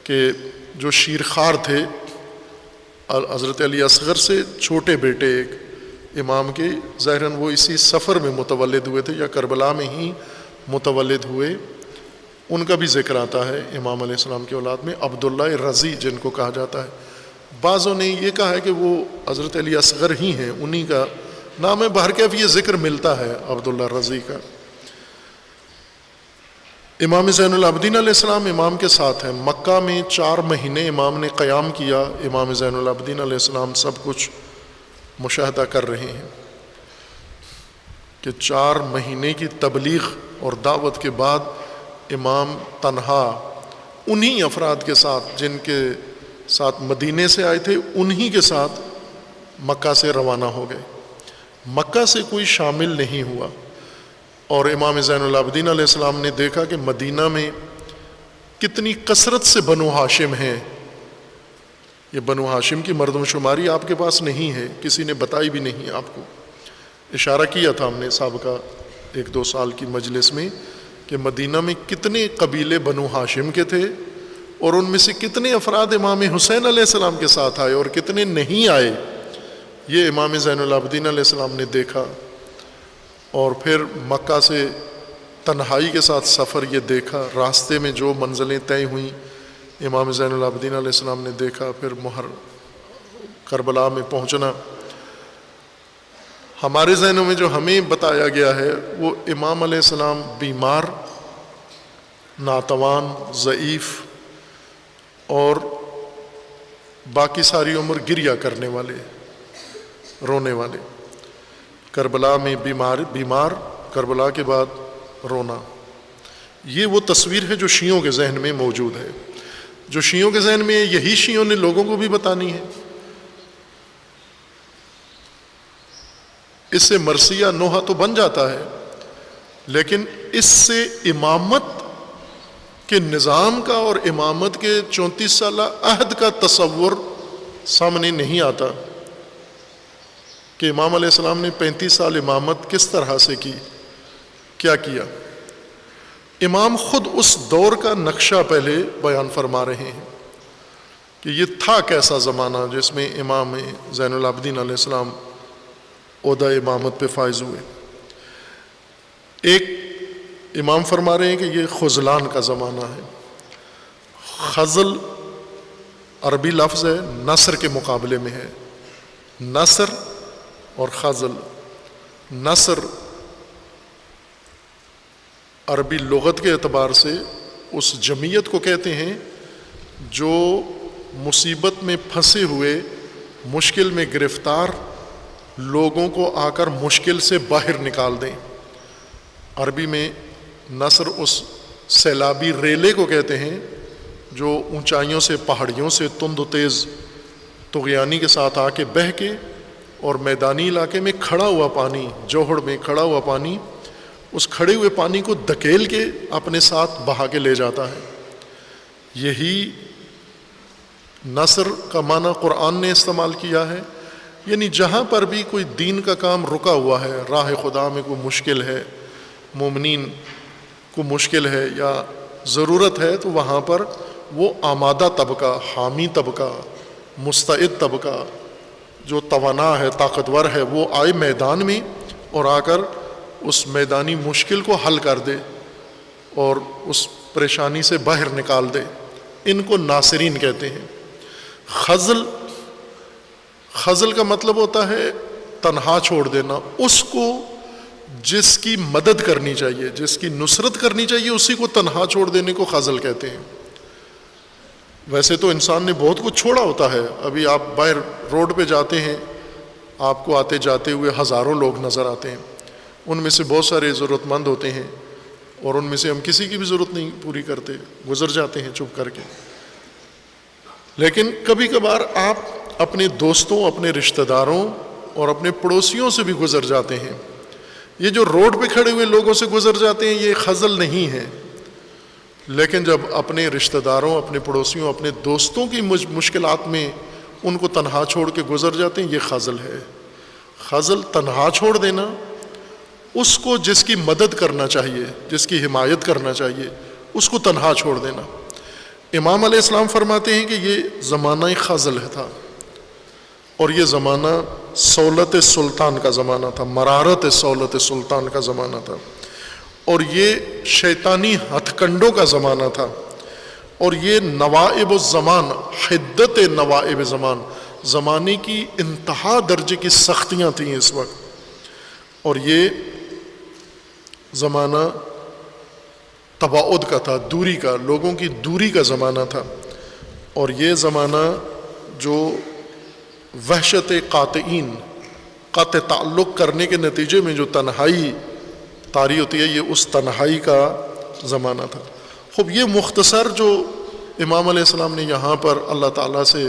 کہ جو شیرخوار تھے، حضرت علی اصغر سے چھوٹے بیٹے ایک امام کے، ظاہراً وہ اسی سفر میں متولد ہوئے تھے یا کربلا میں ہی متولد ہوئے، ان کا بھی ذکر آتا ہے امام علیہ السلام کی اولاد میں، عبداللہ رضی جن کو کہا جاتا ہے۔ بعضوں نے یہ کہا ہے کہ وہ حضرت علی اصغر ہی ہیں، انہی کا نام ہے، بہرکیف یہ ذکر ملتا ہے عبداللہ رضی کا۔ امام زین العابدین علیہ السلام امام کے ساتھ ہیں، مکہ میں 4 مہینے امام نے قیام کیا، امام زین العابدین علیہ السلام سب کچھ مشاہدہ کر رہے ہیں کہ 4 مہینے کی تبلیغ اور دعوت کے بعد امام تنہا انہی افراد کے ساتھ جن کے ساتھ مدینے سے آئے تھے، انہی کے ساتھ مکہ سے روانہ ہو گئے، مکہ سے کوئی شامل نہیں ہوا۔ اور امام زین العابدین علیہ السلام نے دیکھا کہ مدینہ میں کتنی کثرت سے بنو ہاشم ہیں، یہ بنو ہاشم کی مردم شماری آپ کے پاس نہیں ہے، کسی نے بتائی بھی نہیں آپ کو۔ اشارہ کیا تھا ہم نے سابقہ 1-2 سال کی مجلس میں کہ مدینہ میں کتنے قبیلے بنو ہاشم کے تھے، اور ان میں سے کتنے افراد امام حسین علیہ السلام کے ساتھ آئے اور کتنے نہیں آئے، یہ امام زین العابدین علیہ السلام نے دیکھا۔ اور پھر مکہ سے تنہائی کے ساتھ سفر یہ دیکھا، راستے میں جو منزلیں طے ہوئیں امام زین العابدین علیہ السلام نے دیکھا، پھر کربلا میں پہنچنا۔ ہمارے ذہنوں میں جو ہمیں بتایا گیا ہے وہ امام علیہ السلام بیمار، ناتوان، ضعیف، اور باقی ساری عمر گریہ کرنے والے، رونے والے، کربلا میں بیمار، کربلا کے بعد رونا۔ یہ وہ تصویر ہے جو شیعوں کے ذہن میں موجود ہے، جو شیعوں کے ذہن میں یہی شیعوں نے لوگوں کو بھی بتانی ہے۔ اس سے مرثیہ نوحہ تو بن جاتا ہے، لیکن اس سے امامت کے نظام کا اور امامت کے 34 سالہ عہد کا تصور سامنے نہیں آتا کہ امام علیہ السلام نے 35 سال امامت کس طرح سے کی، کیا کیا۔ امام خود اس دور کا نقشہ پہلے بیان فرما رہے ہیں کہ یہ تھا کیسا زمانہ جس میں امام زین العابدین علیہ السلام عہدہ امامت پہ فائز ہوئے۔ ایک امام فرما رہے ہیں کہ یہ خذلان کا زمانہ ہے۔ خذل عربی لفظ ہے، نصر کے مقابلے میں ہے۔ نصر اور خذل، نصر عربی لغت کے اعتبار سے اس جمعیت کو کہتے ہیں جو مصیبت میں پھنسے ہوئے، مشکل میں گرفتار لوگوں کو آ کر مشکل سے باہر نکال دیں۔ عربی میں نصر اس سیلابی ریلے کو کہتے ہیں جو اونچائیوں سے، پہاڑیوں سے تند و تیز طغیانی کے ساتھ آ کے بہہ کے اور میدانی علاقے میں کھڑا ہوا پانی، جوہڑ میں کھڑا ہوا پانی، اس کھڑے ہوئے پانی کو دھکیل کے اپنے ساتھ بہا کے لے جاتا ہے۔ یہی نصر کا معنی قرآن نے استعمال کیا ہے، یعنی جہاں پر بھی کوئی دین کا کام رکا ہوا ہے، راہ خدا میں کوئی مشکل ہے، مومنین کو مشکل ہے یا ضرورت ہے، تو وہاں پر وہ آمادہ طبقہ، حامی طبقہ، مستعد طبقہ جو توانا ہے، طاقتور ہے، وہ آئے میدان میں اور آ کر اس میدانی مشکل کو حل کر دے اور اس پریشانی سے باہر نکال دے۔ ان کو ناصرین کہتے ہیں۔ خذل کا مطلب ہوتا ہے تنہا چھوڑ دینا، اس کو جس کی مدد کرنی چاہیے، جس کی نصرت کرنی چاہیے، اسی کو تنہا چھوڑ دینے کو خذل کہتے ہیں۔ ویسے تو انسان نے بہت کچھ چھوڑا ہوتا ہے، ابھی آپ باہر روڈ پہ جاتے ہیں، آپ کو آتے جاتے ہوئے ہزاروں لوگ نظر آتے ہیں، ان میں سے بہت سارے ضرورت مند ہوتے ہیں اور ان میں سے ہم کسی کی بھی ضرورت نہیں پوری کرتے، گزر جاتے ہیں چپ کر کے۔ لیکن کبھی کبھار آپ اپنے دوستوں، اپنے رشتہ داروں اور اپنے پڑوسیوں سے بھی گزر جاتے ہیں۔ یہ جو روڈ پہ کھڑے ہوئے لوگوں سے گزر جاتے ہیں یہ خذل نہیں ہے، لیکن جب اپنے رشتہ داروں، اپنے پڑوسیوں، اپنے دوستوں کی مشکلات میں ان کو تنہا چھوڑ کے گزر جاتے ہیں، یہ خذل ہے۔ خذل تنہا چھوڑ دینا، اس کو جس کی مدد کرنا چاہیے، جس کی حمایت کرنا چاہیے، اس کو تنہا چھوڑ دینا۔ امام علیہ السلام فرماتے ہیں کہ یہ زمانہ خذل تھا، اور یہ زمانہ سہولت سلطان کا زمانہ تھا، مرارت سہولت سلطان کا زمانہ تھا، اور یہ شیطانی ہتھ کنڈوں کا زمانہ تھا، اور یہ نوائب الزمان، حدت نوائب زمان، زمانے کی انتہا درجے کی سختیاں تھیں اس وقت، اور یہ زمانہ تباعد کا تھا، دوری کا، لوگوں کی دوری کا زمانہ تھا، اور یہ زمانہ جو وحشت قاطعین، قطع تعلق کرنے کے نتیجے میں جو تنہائی طاری ہوتی ہے، یہ اس تنہائی کا زمانہ تھا۔ خوب یہ مختصر جو امام علیہ السلام نے یہاں پر اللہ تعالیٰ سے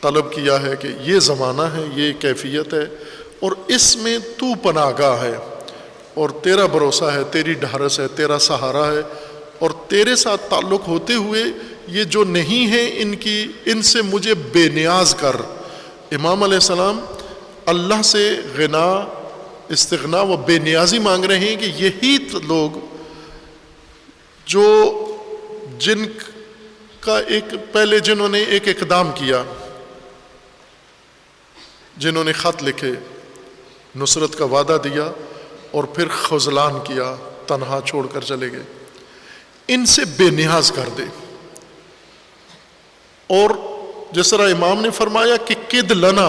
طلب کیا ہے کہ یہ زمانہ ہے، یہ کیفیت ہے، اور اس میں تو پناہ گاہ ہے اور تیرا بھروسہ ہے، تیری ڈھارس ہے، تیرا سہارا ہے، اور تیرے ساتھ تعلق ہوتے ہوئے یہ جو نہیں ہیں ان سے مجھے بے نیاز کر۔ امام علیہ السلام اللہ سے غنا، استغنا و بے نیازی مانگ رہے ہیں کہ یہی لوگ جو جن کا پہلے جنہوں نے ایک اقدام کیا، جنہوں نے خط لکھے، نصرت کا وعدہ دیا اور پھر خذلان کیا، تنہا چھوڑ کر چلے گئے، ان سے بے نیاز کر دے۔ اور جس طرح امام نے فرمایا کہ قد لنا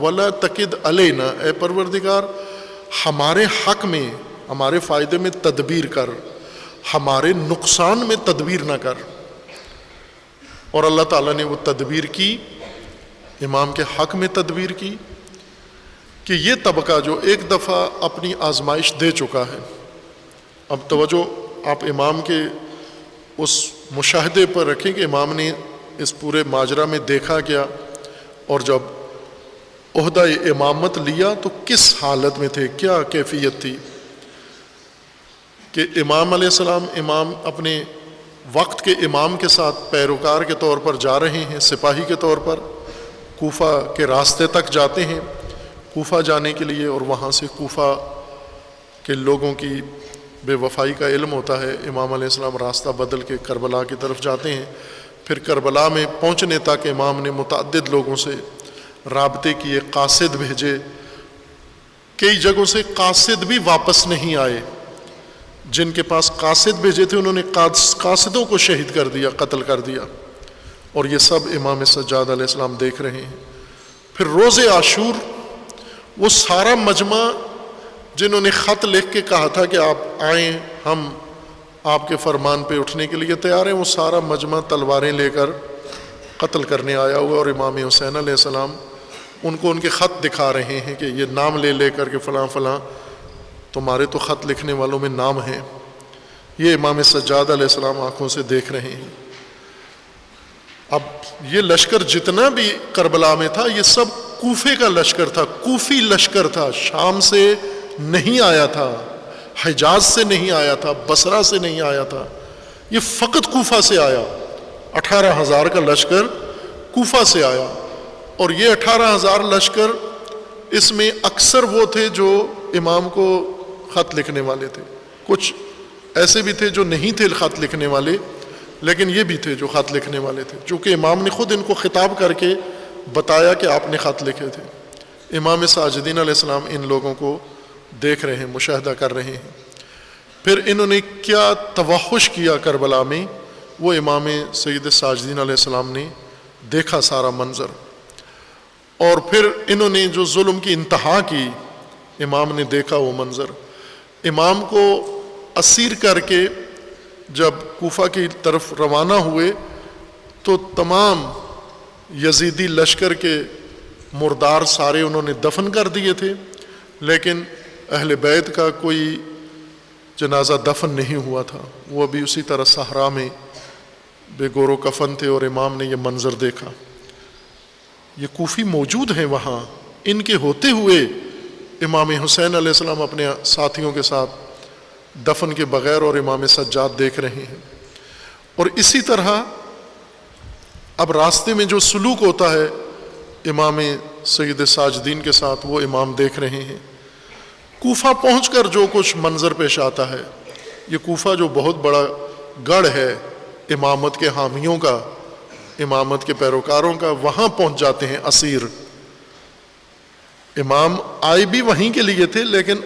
ولا تقد علینا، اے پروردگار ہمارے حق میں، ہمارے فائدے میں تدبیر کر، ہمارے نقصان میں تدبیر نہ کر۔ اور اللہ تعالیٰ نے وہ تدبیر کی، امام کے حق میں تدبیر کی کہ یہ طبقہ جو ایک دفعہ اپنی آزمائش دے چکا ہے، اب توجہ آپ امام کے اس مشاہدے پر رکھیں کہ امام نے اس پورے ماجرا میں دیکھا کیا، اور جب عہدہ امامت لیا تو کس حالت میں تھے، کیا کیفیت تھی کہ امام علیہ السلام، امام اپنے وقت کے امام کے ساتھ پیروکار کے طور پر جا رہے ہیں، سپاہی کے طور پر کوفہ کے راستے تک جاتے ہیں، کوفہ جانے کے لیے، اور وہاں سے کوفہ کے لوگوں کی بے وفائی کا علم ہوتا ہے، امام علیہ السلام راستہ بدل کے کربلا کی طرف جاتے ہیں۔ پھر کربلا میں پہنچنے تک امام نے متعدد لوگوں سے رابطے کیے، قاصد بھیجے، کئی جگہوں سے قاصد بھی واپس نہیں آئے، جن کے پاس قاصد بھیجے تھے انہوں نے قاصدوں کو شہید کر دیا، قتل کر دیا، اور یہ سب امام سجاد علیہ السلام دیکھ رہے ہیں۔ پھر روز عاشور وہ سارا مجمع جنہوں نے خط لکھ کے کہا تھا کہ آپ آئیں، ہم آپ کے فرمان پہ اٹھنے کے لیے تیار ہیں، وہ سارا مجمع تلواریں لے کر قتل کرنے آیا ہوا، اور امام حسین علیہ السلام ان کو ان کے خط دکھا رہے ہیں کہ یہ نام لے لے کر کے فلاں فلاں تمہارے تو خط لکھنے والوں میں نام ہیں۔ یہ امام سجاد علیہ السلام آنکھوں سے دیکھ رہے ہیں۔ اب یہ لشکر جتنا بھی کربلا میں تھا یہ سب کوفے کا لشکر تھا، کوفی لشکر تھا، شام سے نہیں آیا تھا، حجاز سے نہیں آیا تھا، بصرہ سے نہیں آیا تھا، یہ فقط کوفہ سے آیا۔ 18,000 کا لشکر کوفہ سے آیا، اور یہ 18,000 لشکر اس میں اکثر وہ تھے جو امام کو خط لکھنے والے تھے، کچھ ایسے بھی تھے جو نہیں تھے خط لکھنے والے، لیکن یہ بھی تھے جو خط لکھنے والے تھے، چونکہ امام نے خود ان کو خطاب کر کے بتایا کہ آپ نے خط لکھے تھے۔ امام ساجدین علیہ السلام ان لوگوں کو دیکھ رہے ہیں، مشاہدہ کر رہے ہیں۔ پھر انہوں نے کیا توحش کیا کربلا میں، وہ امام سید ساجدین علیہ السلام نے دیکھا سارا منظر، اور پھر انہوں نے جو ظلم کی انتہا کی، امام نے دیکھا وہ منظر۔ امام کو اسیر کر کے جب کوفہ کی طرف روانہ ہوئے تو تمام یزیدی لشکر کے مردار سارے انہوں نے دفن کر دیے تھے، لیکن اہل بیت کا کوئی جنازہ دفن نہیں ہوا تھا، وہ ابھی اسی طرح صحرا میں بے گور و کفن تھے، اور امام نے یہ منظر دیکھا۔ یہ کوفی موجود ہیں وہاں، ان کے ہوتے ہوئے امام حسین علیہ السلام اپنے ساتھیوں کے ساتھ دفن کے بغیر اور امام سجاد دیکھ رہے ہیں۔ اور اسی طرح اب راستے میں جو سلوک ہوتا ہے امام سید ساجدین کے ساتھ، وہ امام دیکھ رہے ہیں۔ کوفہ پہنچ کر جو کچھ منظر پیش آتا ہے، یہ کوفہ جو بہت بڑا گڑھ ہے امامت کے حامیوں کا، امامت کے پیروکاروں کا، وہاں پہنچ جاتے ہیں اسیر۔ امام آئے بھی وہیں کے لیے تھے، لیکن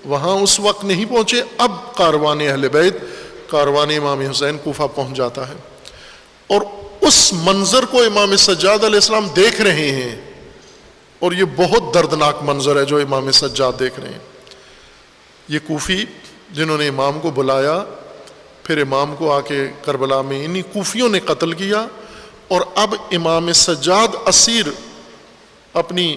وہاں اس وقت نہیں پہنچے، اب کاروان اہل بیت، کاروان امام حسین کوفہ پہنچ جاتا ہے، اور اس منظر کو امام سجاد علیہ السلام دیکھ رہے ہیں، اور یہ بہت دردناک منظر ہے جو امام سجاد دیکھ رہے ہیں۔ یہ کوفی جنہوں نے امام کو بلایا، پھر امام کو آ کے کربلا میں انہی کوفیوں نے قتل کیا، اور اب امام سجاد اسیر اپنی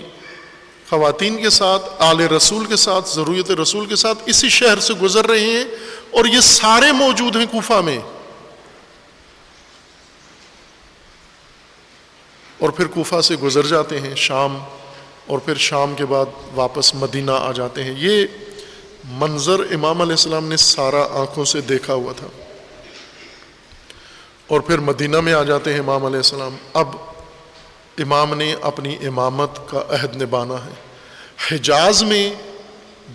خواتین کے ساتھ، آل رسول کے ساتھ، ضروریت رسول کے ساتھ اسی شہر سے گزر رہے ہیں، اور یہ سارے موجود ہیں کوفہ میں۔ اور پھر کوفہ سے گزر جاتے ہیں شام، اور پھر شام کے بعد واپس مدینہ آ جاتے ہیں۔ یہ منظر امام علیہ السلام نے سارا آنکھوں سے دیکھا ہوا تھا، اور پھر مدینہ میں آ جاتے ہیں امام علیہ السلام۔ اب امام نے اپنی امامت کا عہد نبھانا ہے۔ حجاز میں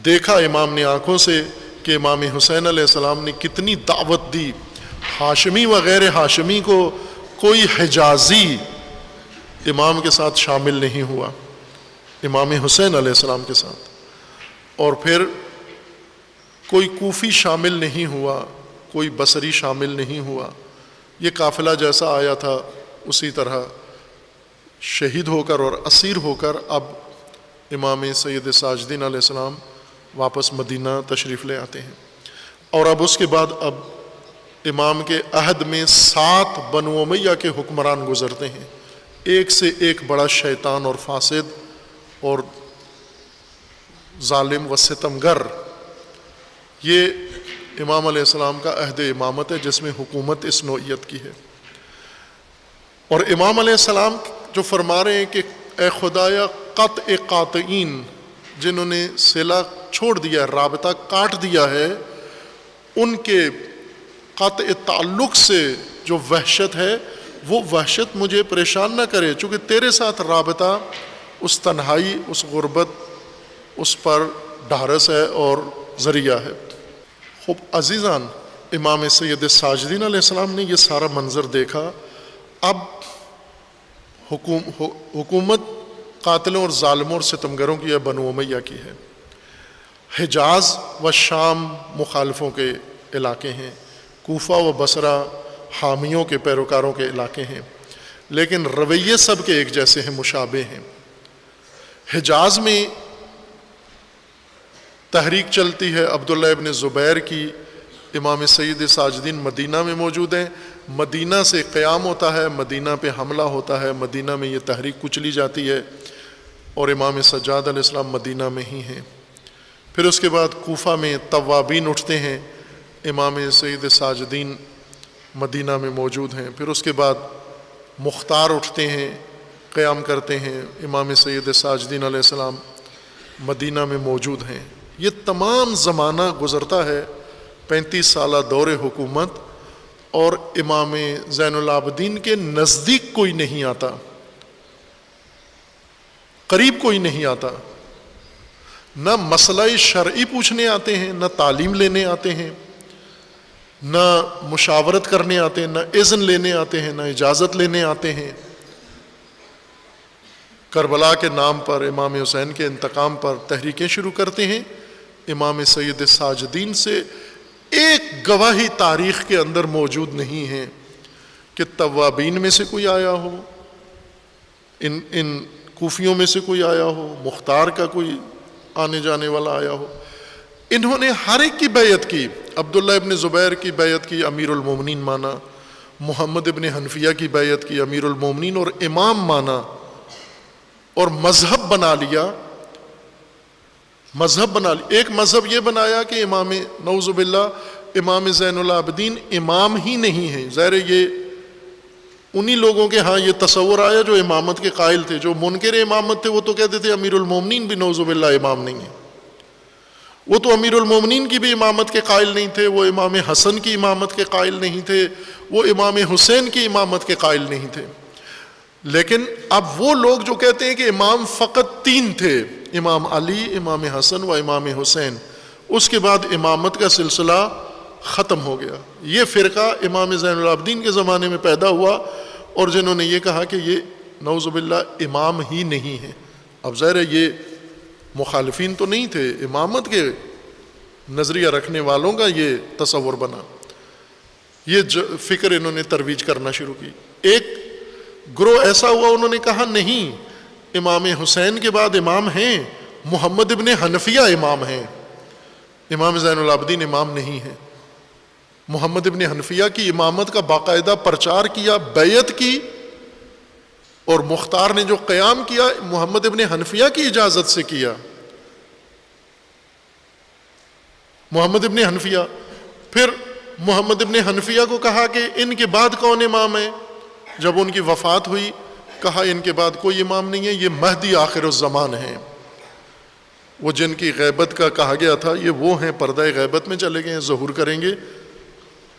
دیکھا امام نے آنکھوں سے کہ امام حسین علیہ السلام نے کتنی دعوت دی، ہاشمی و غیر ہاشمی کو کوئی حجازی امام کے ساتھ شامل نہیں ہوا، امام حسین علیہ السلام کے ساتھ، اور پھر کوئی کوفی شامل نہیں ہوا، کوئی بصری شامل نہیں ہوا۔ یہ قافلہ جیسا آیا تھا اسی طرح شہید ہو کر اور اسیر ہو کر اب امام سید ساجدین علیہ السلام واپس مدینہ تشریف لے آتے ہیں۔ اور اب اس کے بعد اب امام کے عہد میں 7 بنو امیہ کے حکمران گزرتے ہیں، ایک سے ایک بڑا شیطان اور فاسد اور ظالم و ستمگر۔ یہ امام علیہ السلام کا عہد امامت ہے جس میں حکومت اس نوعیت کی ہے۔ اور امام علیہ السلام جو فرما رہے ہیں کہ اے خدایا قطع قاطعین، جنہوں نے صلہ چھوڑ دیا، رابطہ کاٹ دیا ہے، ان کے قطع تعلق سے جو وحشت ہے وہ وحشت مجھے پریشان نہ کرے، چونکہ تیرے ساتھ رابطہ اس تنہائی، اس غربت، اس پر ڈھارس ہے اور ذریعہ ہے۔ خوب عزیزان، امام سید ساجدین علیہ السلام نے یہ سارا منظر دیکھا. اب حکومت قاتلوں اور ظالموں اور ستمگروں کی ہے، بنو امیہ کی ہے. حجاز و شام مخالفوں کے علاقے ہیں، کوفہ و بصرہ حامیوں کے پیروکاروں کے علاقے ہیں، لیکن رویے سب کے ایک جیسے ہیں، مشابہ ہیں. حجاز میں تحریک چلتی ہے عبداللہ ابن زبیر کی. امام سید ساجدین مدینہ میں موجود ہیں، مدینہ سے قیام ہوتا ہے، مدینہ پہ حملہ ہوتا ہے، مدینہ میں یہ تحریک کچلی جاتی ہے، اور امام سجاد علیہ السلام مدینہ میں ہی ہیں. پھر اس کے بعد کوفہ میں توابین اٹھتے ہیں، امام سید ساجدین مدینہ میں موجود ہیں. پھر اس کے بعد مختار اٹھتے ہیں، قیام کرتے ہیں، امام سید ساجدین علیہ السلام مدینہ میں موجود ہیں. یہ تمام زمانہ گزرتا ہے، 35 سالہ دور حکومت، اور امام زین العابدین کے نزدیک کوئی نہیں آتا، قریب کوئی نہیں آتا. نہ مسئلہ شرعی پوچھنے آتے ہیں، نہ تعلیم لینے آتے ہیں، نہ مشاورت کرنے آتے ہیں، نہ اذن لینے آتے ہیں، نہ اجازت لینے آتے ہیں. کربلا کے نام پر، امام حسین کے انتقام پر تحریکیں شروع کرتے ہیں. امام سید ساجدین سے ایک گواہی تاریخ کے اندر موجود نہیں ہے کہ توابین میں سے کوئی آیا ہو، ان کوفیوں میں سے کوئی آیا ہو، مختار کا کوئی آنے جانے والا آیا ہو. انہوں نے ہر ایک کی بیعت کی. عبداللہ ابن زبیر کی بیعت کی، امیر المومنین مانا. محمد ابن حنفیہ کی بیعت کی، امیر المومنین اور امام مانا، اور مذہب بنا لیا. ایک مذہب یہ بنایا کہ امام، نعوذ باللہ، امام زین العابدین امام ہی نہیں ہیں. ظاہر یہ انہی لوگوں کے ہاں یہ تصور آیا جو امامت کے قائل تھے. جو منکر امامت تھے وہ تو کہتے تھے امیر المومنین بھی نعوذ باللہ امام نہیں ہے. وہ تو امیر المومنین کی بھی امامت کے قائل نہیں تھے، وہ امام حسن کی امامت کے قائل نہیں تھے، وہ امام حسین کی امامت کے قائل نہیں تھے. لیکن اب وہ لوگ جو کہتے ہیں کہ امام فقط 3 تھے، امام علی، امام حسن و امام حسین، اس کے بعد امامت کا سلسلہ ختم ہو گیا. یہ فرقہ امام زین العابدین کے زمانے میں پیدا ہوا، اور جنہوں نے یہ کہا کہ یہ نعوذ باللہ امام ہی نہیں ہے. اب ظاہر ہے یہ مخالفین تو نہیں تھے، امامت کے نظریہ رکھنے والوں کا یہ تصور بنا. یہ فکر انہوں نے ترویج کرنا شروع کی. ایک گروہ ایسا ہوا، انہوں نے کہا نہیں، امام حسین کے بعد امام ہیں، محمد ابن حنفیہ امام ہیں، امام زین العابدین امام نہیں ہیں. محمد ابن حنفیہ کی امامت کا باقاعدہ پرچار کیا، بیعت کی، اور مختار نے جو قیام کیا محمد ابن حنفیہ کی اجازت سے کیا. محمد ابن حنفیہ، پھر محمد ابن حنفیہ کو کہا کہ ان کے بعد کون امام ہے. جب ان کی وفات ہوئی کہا ان کے بعد کوئی امام نہیں ہے، یہ مہدی آخر الزمان ہیں. وہ جن کی غیبت کا کہا گیا تھا یہ وہ ہیں، پردہ غیبت میں چلے گئے ہیں، ظہور کریں گے.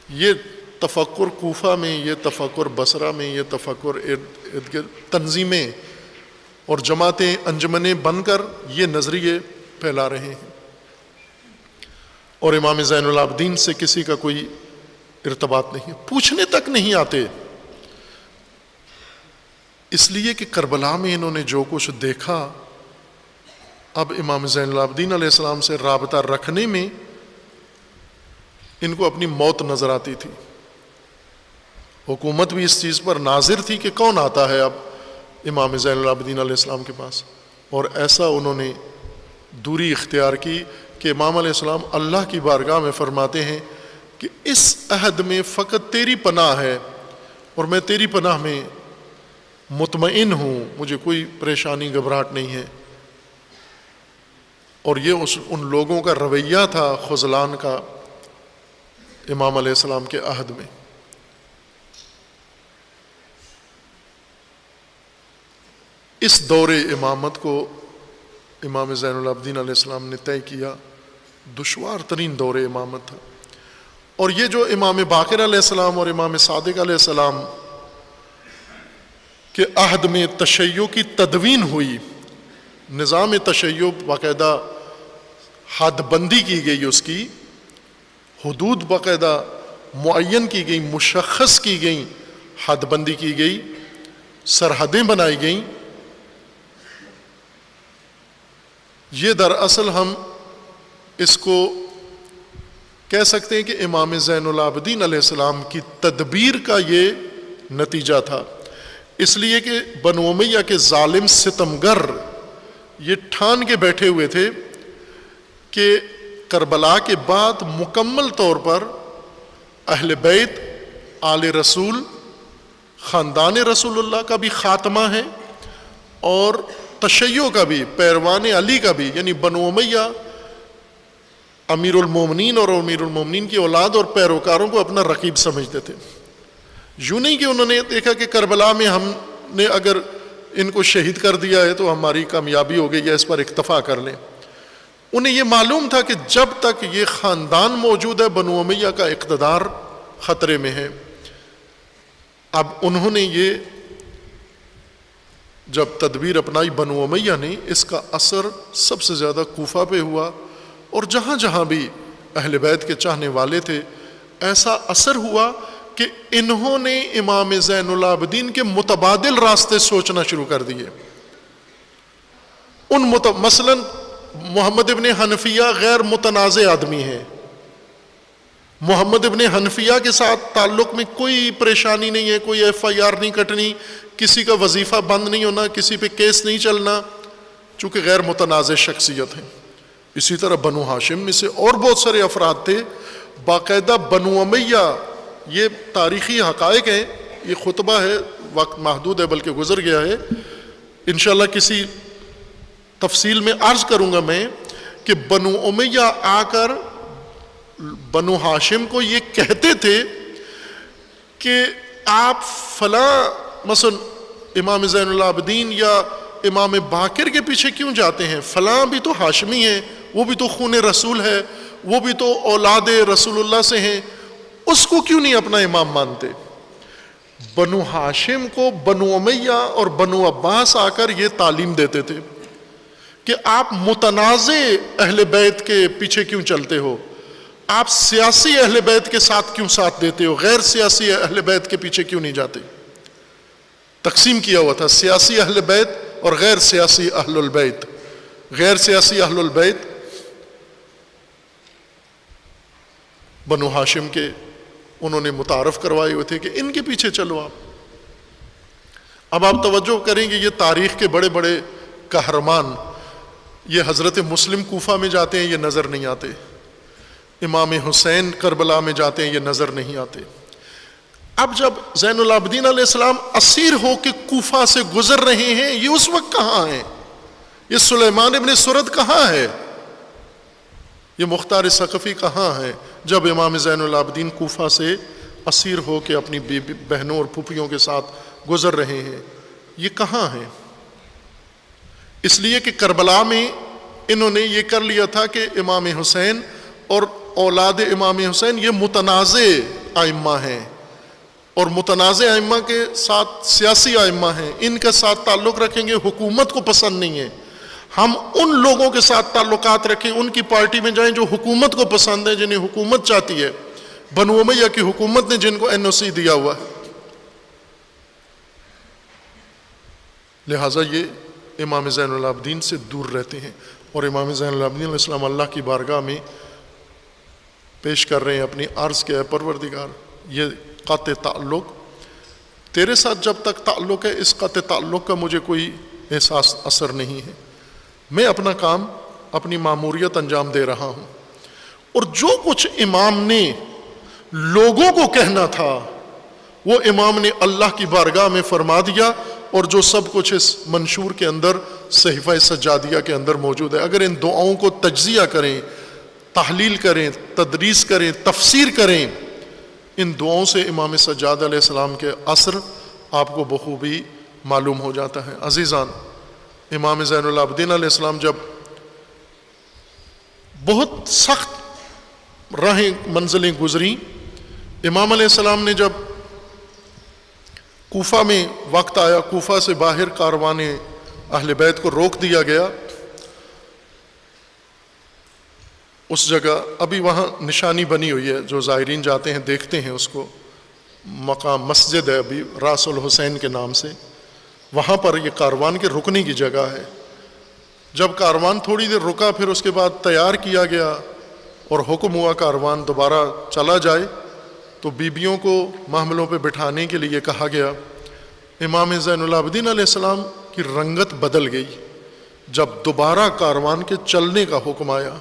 یہ تفکر کوفہ میں، یہ تفکر بصرہ میں، یہ تفکر ارد گرد تنظیمیں اور جماعتیں، انجمنیں بن کر یہ نظریے پھیلا رہے ہیں. اور امام زین العابدین سے کسی کا کوئی ارتباط نہیں، پوچھنے تک نہیں آتے. اس لیے کہ کربلا میں انہوں نے جو کچھ دیکھا، اب امام زین العابدین علیہ السلام سے رابطہ رکھنے میں ان کو اپنی موت نظر آتی تھی. حکومت بھی اس چیز پر ناظر تھی کہ کون آتا ہے اب امام زین العابدین علیہ السلام کے پاس. اور ایسا انہوں نے دوری اختیار کی کہ امام علیہ السلام اللہ کی بارگاہ میں فرماتے ہیں کہ اس عہد میں فقط تیری پناہ ہے، اور میں تیری پناہ میں مطمئن ہوں، مجھے کوئی پریشانی گھبراہٹ نہیں ہے. اور یہ ان لوگوں کا رویہ تھا خذلان کا امام علیہ السلام کے عہد میں. اس دور امامت کو امام زین العابدین علیہ السلام نے طے کیا. دشوار ترین دور امامت تھا. اور یہ جو امام باقر علیہ السلام اور امام صادق علیہ السلام کے عہد میں تشیع کی تدوین ہوئی، نظام تشیع باقاعدہ حد بندی کی گئی، اس کی حدود باقاعدہ معین کی گئیں، مشخص کی گئیں، حد بندی کی گئی، سرحدیں بنائی گئیں. یہ دراصل ہم اس کو کہہ سکتے ہیں کہ امام زین العابدین علیہ السلام کی تدبیر کا یہ نتیجہ تھا. اس لیے کہ بنو امیہ کے ظالم ستمگر یہ ٹھان کے بیٹھے ہوئے تھے کہ کربلا کے بعد مکمل طور پر اہل بیت، آل رسول، خاندان رسول اللہ کا بھی خاتمہ ہے، اور تشیع کا بھی، پیروان علی کا بھی، یعنی بنو امیہ امیر المومنین اور امیر المومنین کی اولاد اور پیروکاروں کو اپنا رقیب سمجھتے تھے. یوں نہیں کہ انہوں نے دیکھا کہ کربلا میں ہم نے اگر ان کو شہید کر دیا ہے تو ہماری کامیابی ہو گئی، یا اس پر اکتفا کر لیں. انہیں یہ معلوم تھا کہ جب تک یہ خاندان موجود ہے بنو امیہ کا اقتدار خطرے میں ہے. اب انہوں نے یہ جب تدبیر اپنائی بنو امیہ نے، اس کا اثر سب سے زیادہ کوفہ پہ ہوا، اور جہاں جہاں بھی اہل بیت کے چاہنے والے تھے ایسا اثر ہوا کہ انہوں نے امام زین العابدین کے متبادل راستے سوچنا شروع کر دیے. مثلا محمد ابن حنفیہ غیر متنازع آدمی ہیں، محمد ابن حنفیہ کے ساتھ تعلق میں کوئی پریشانی نہیں ہے، کوئی FIR نہیں کٹنی، کسی کا وظیفہ بند نہیں ہونا، کسی پہ کیس نہیں چلنا، چونکہ غیر متنازع شخصیت ہیں. اسی طرح بنو ہاشم میں سے اور بہت سارے افراد تھے. باقاعدہ بنو امیہ، یہ تاریخی حقائق ہیں، یہ خطبہ ہے، وقت محدود ہے بلکہ گزر گیا ہے، انشاءاللہ کسی تفصیل میں عرض کروں گا میں کہ بنو امیہ آ کر بنو ہاشم کو یہ کہتے تھے کہ آپ فلاں مثلا امام زین العابدین یا امام باقر کے پیچھے کیوں جاتے ہیں؟ فلاں بھی تو ہاشمی ہیں، وہ بھی تو خون رسول ہے، وہ بھی تو اولاد رسول اللہ سے ہیں، اس کو کیوں نہیں اپنا امام مانتے؟ بنو ہاشم کو بنو امیہ اور بنو عباس آ کر یہ تعلیم دیتے تھے کہ آپ متنازع اہل بیت کے پیچھے کیوں چلتے ہو، آپ سیاسی اہل بیت کے ساتھ کیوں ساتھ دیتے ہو، غیر سیاسی اہل بیت کے پیچھے کیوں نہیں جاتے؟ تقسیم کیا ہوا تھا سیاسی اہل بیت اور غیر سیاسی اہل البیت. غیر سیاسی اہل البیت بنو ہاشم کے انہوں نے متعارف کروائے ہوئے تھے کہ ان کے پیچھے چلو آپ. اب آپ توجہ کریں گے، یہ تاریخ کے بڑے بڑے قہرمان، یہ حضرت مسلم کوفہ میں جاتے ہیں، یہ نظر نہیں آتے. امام حسین کربلا میں جاتے ہیں، یہ نظر نہیں آتے. اب جب زین العابدین علیہ السلام اسیر ہو کے کوفہ سے گزر رہے ہیں، یہ اس وقت کہاں ہیں؟ یہ سلیمان ابن سرد کہاں ہے؟ یہ مختار ثقفی کہاں ہے جب امام زین العابدین کوفہ سے اسیر ہو کے اپنی بہنوں اور پھوپھیوں کے ساتھ گزر رہے ہیں؟ یہ کہاں ہیں؟ اس لیے کہ کربلا میں انہوں نے یہ کر لیا تھا کہ امام حسین اور اولاد امام حسین یہ متنازع ائمہ ہیں، اور متنازع ائمہ کے ساتھ سیاسی ائمہ ہیں، ان کے ساتھ تعلق رکھیں گے، حکومت کو پسند نہیں ہے. ہم ان لوگوں کے ساتھ تعلقات رکھیں، ان کی پارٹی میں جائیں جو حکومت کو پسند ہے، جنہیں حکومت چاہتی ہے. بنو امیہ کی حکومت نے جن کو NOC دیا ہوا ہے. لہٰذا یہ امام زین العابدین سے دور رہتے ہیں، اور امام زین العابدین علیہ السلام اللہ کی بارگاہ میں پیش کر رہے ہیں اپنی عرض کے، اے پروردگار، یہ قطع تعلق تیرے ساتھ جب تک تعلق ہے، اس قطع تعلق کا مجھے کوئی احساس اثر نہیں ہے. میں اپنا کام، اپنی ماموریت انجام دے رہا ہوں، اور جو کچھ امام نے لوگوں کو کہنا تھا وہ امام نے اللہ کی بارگاہ میں فرما دیا، اور جو سب کچھ اس منشور کے اندر صحیفہ سجادیہ کے اندر موجود ہے. اگر ان دعاؤں کو تجزیہ کریں، تحلیل کریں، تدریس کریں، تفسیر کریں، ان دعاؤں سے امام سجاد علیہ السلام کے اثر آپ کو بخوبی معلوم ہو جاتا ہے. عزیزان، امام زین العابدین علیہ السلام جب بہت سخت راہیں منزلیں گزری، امام علیہ السلام نے جب کوفہ میں وقت آیا، کوفہ سے باہر کاروان اہل بیت کو روک دیا گیا، اس جگہ ابھی وہاں نشانی بنی ہوئی ہے، جو زائرین جاتے ہیں دیکھتے ہیں اس کو، مقام مسجد ہے ابھی راس الحسین کے نام سے، وہاں پر یہ کاروان کے رکنے کی جگہ ہے۔ جب کاروان تھوڑی دیر رکا پھر اس کے بعد تیار کیا گیا اور حکم ہوا کاروان دوبارہ چلا جائے، تو بیبیوں کو محملوں پہ بٹھانے کے لیے کہا گیا۔ امام زین العابدین علیہ السلام کی رنگت بدل گئی جب دوبارہ کاروان کے چلنے کا حکم آیا،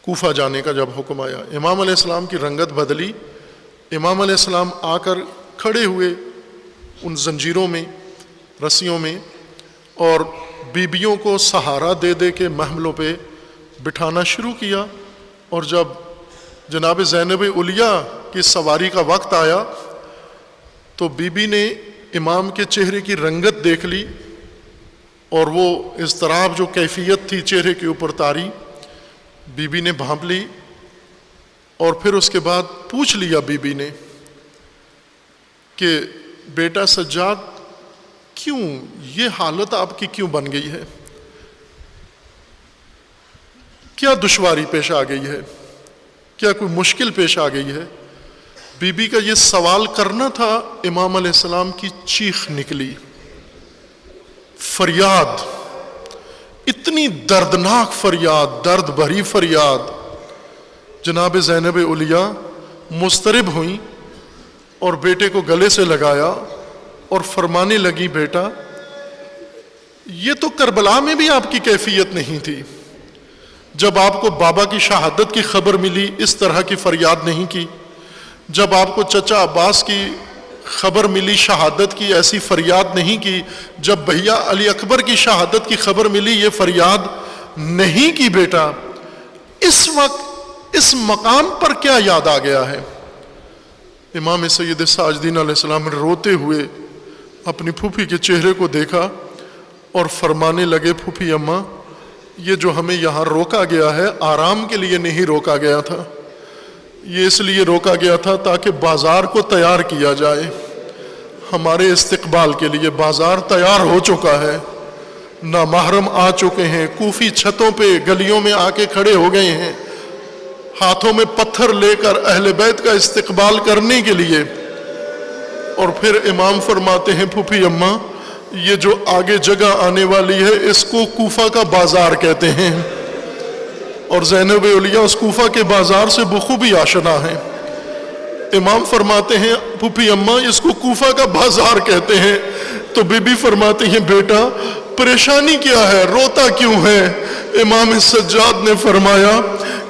کوفہ جانے کا جب حکم آیا، امام علیہ السلام کی رنگت بدلی۔ امام علیہ السلام آ کر کھڑے ہوئے ان زنجیروں میں، رسیوں میں، اور بیبیوں کو سہارا دے دے کے محملوں پہ بٹھانا شروع کیا۔ اور جب جناب زینب علیہ کی سواری کا وقت آیا تو بی بی نے امام کے چہرے کی رنگت دیکھ لی، اور وہ اضطراب جو کیفیت تھی چہرے کے اوپر طاری، بی بی نے بھانپ لی۔ اور پھر اس کے بعد پوچھ لیا بی بی نے کہ بیٹا سجاد، کیوں یہ حالت آپ کی کیوں بن گئی ہے؟ کیا دشواری پیش آ گئی ہے؟ کیا کوئی مشکل پیش آ گئی ہے؟ بی بی کا یہ سوال کرنا تھا، امام علیہ السلام کی چیخ نکلی، فریاد، اتنی دردناک فریاد، درد بھری فریاد۔ جناب زینب علیہ مضطرب ہوئیں اور بیٹے کو گلے سے لگایا اور فرمانے لگی، بیٹا یہ تو کربلا میں بھی آپ کی کیفیت نہیں تھی، جب آپ کو بابا کی شہادت کی خبر ملی اس طرح کی فریاد نہیں کی، جب آپ کو چچا عباس کی خبر ملی شہادت کی ایسی فریاد نہیں کی، جب بھیا علی اکبر کی شہادت کی خبر ملی یہ فریاد نہیں کی۔ بیٹا اس وقت اس مقام پر کیا یاد آ گیا ہے؟ امام سید ساجدین علیہ السلام نے روتے ہوئے اپنی پھوپھی کے چہرے کو دیکھا اور فرمانے لگے، پھوپھی اماں، یہ جو ہمیں یہاں روکا گیا ہے آرام کے لیے نہیں روکا گیا تھا، یہ اس لیے روکا گیا تھا تاکہ بازار کو تیار کیا جائے۔ ہمارے استقبال کے لیے بازار تیار ہو چکا ہے، نامحرم آ چکے ہیں، کوفی چھتوں پہ گلیوں میں آ کے کھڑے ہو گئے ہیں، ہاتھوں میں پتھر لے کر اہل بیت کا استقبال کرنے کے لیے۔ اور پھر امام فرماتے ہیں، پھوپھی اماں، یہ جو آگے جگہ آنے والی ہے اس کو کوفہ کا بازار کہتے ہیں، اور زینب علیہ اس کوفہ کے بازار سے بخوبی آشنا ہیں۔ امام فرماتے ہیں، پھوپھی اماں اس کو کوفہ کا بازار کہتے ہیں، تو بی بی فرماتی ہیں، بیٹا پریشانی کیا ہے، روتا کیوں ہے؟ امام سجاد نے فرمایا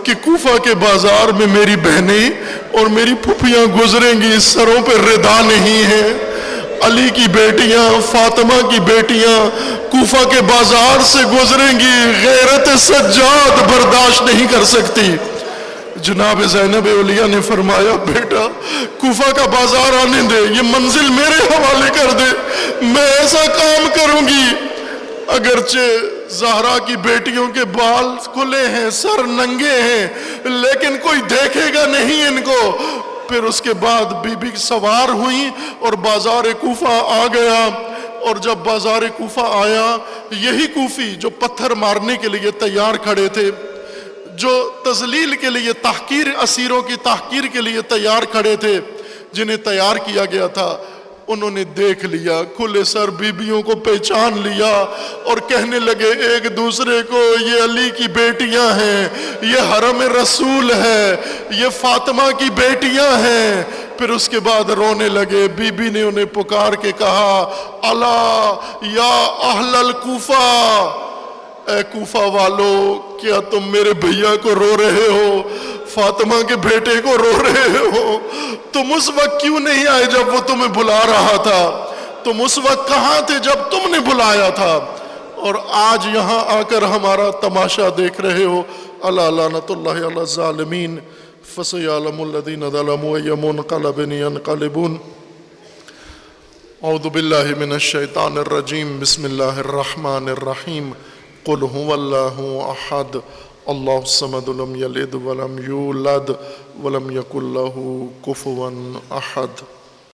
کہ کوفہ کے بازار میں میری بہنیں اور میری پھوپھیاں گزریں گی، سروں پہ ردا نہیں ہے، علی کی بیٹیاں، فاطمہ کی بیٹیاں کوفہ کے بازار سے گزریں گی، غیرت سجاد برداشت نہیں کر سکتی۔ جناب زینب علیہ نے فرمایا، بیٹا کوفہ کا بازار آنے دے، یہ منزل میرے حوالے کر دے، میں ایسا کام کروں گی اگرچہ زہرا کی بیٹیوں کے بال کھلے ہیں، سر ننگے ہیں، لیکن کوئی دیکھے گا نہیں ان کو۔ پھر اس کے بعد بی بی سوار ہوئی اور بازار کوفہ آ گیا، اور جب بازار کوفہ آیا، یہی کوفی جو پتھر مارنے کے لیے تیار کھڑے تھے، جو تذلیل کے لیے تحقیر، اسیروں کی تحقیر کے لیے تیار کھڑے تھے، جنہیں تیار کیا گیا تھا، انہوں نے دیکھ لیا، کھلے سر بیبیوں کو پہچان لیا اور کہنے لگے ایک دوسرے کو، یہ علی کی بیٹیاں ہیں، یہ حرم رسول ہے، یہ فاطمہ کی بیٹیاں ہیں۔ پھر اس کے بعد رونے لگے۔ بی بی نے انہیں پکار کے کہا، الا یا اہل الکوفہ، اے کوفہ والو، کیا تم میرے بھیا کو رو رہے ہو، فاطمہ کے بیٹے کو رو رہے ہو؟ تم اس وقت کیوں نہیں آئے جب وہ تمہیں بلا رہا تھا؟ تم اس وقت کہاں تھے جب تم نے بلایا تھا؟ اور آج یہاں آ کر ہمارا تماشا دیکھ رہے ہو۔ الا لعنۃ اللہ علی الظالمین فسیعلم الذین ظلموا ای منقلب ینقلبون۔ اعوذ باللہ من الشیطان الرجیم، بسم اللہ الرحمن الرحیم۔ قل هو اللہ احد اللہ الصمد لم یلد ولم یولد ولم یکن لہ کفوا احد۔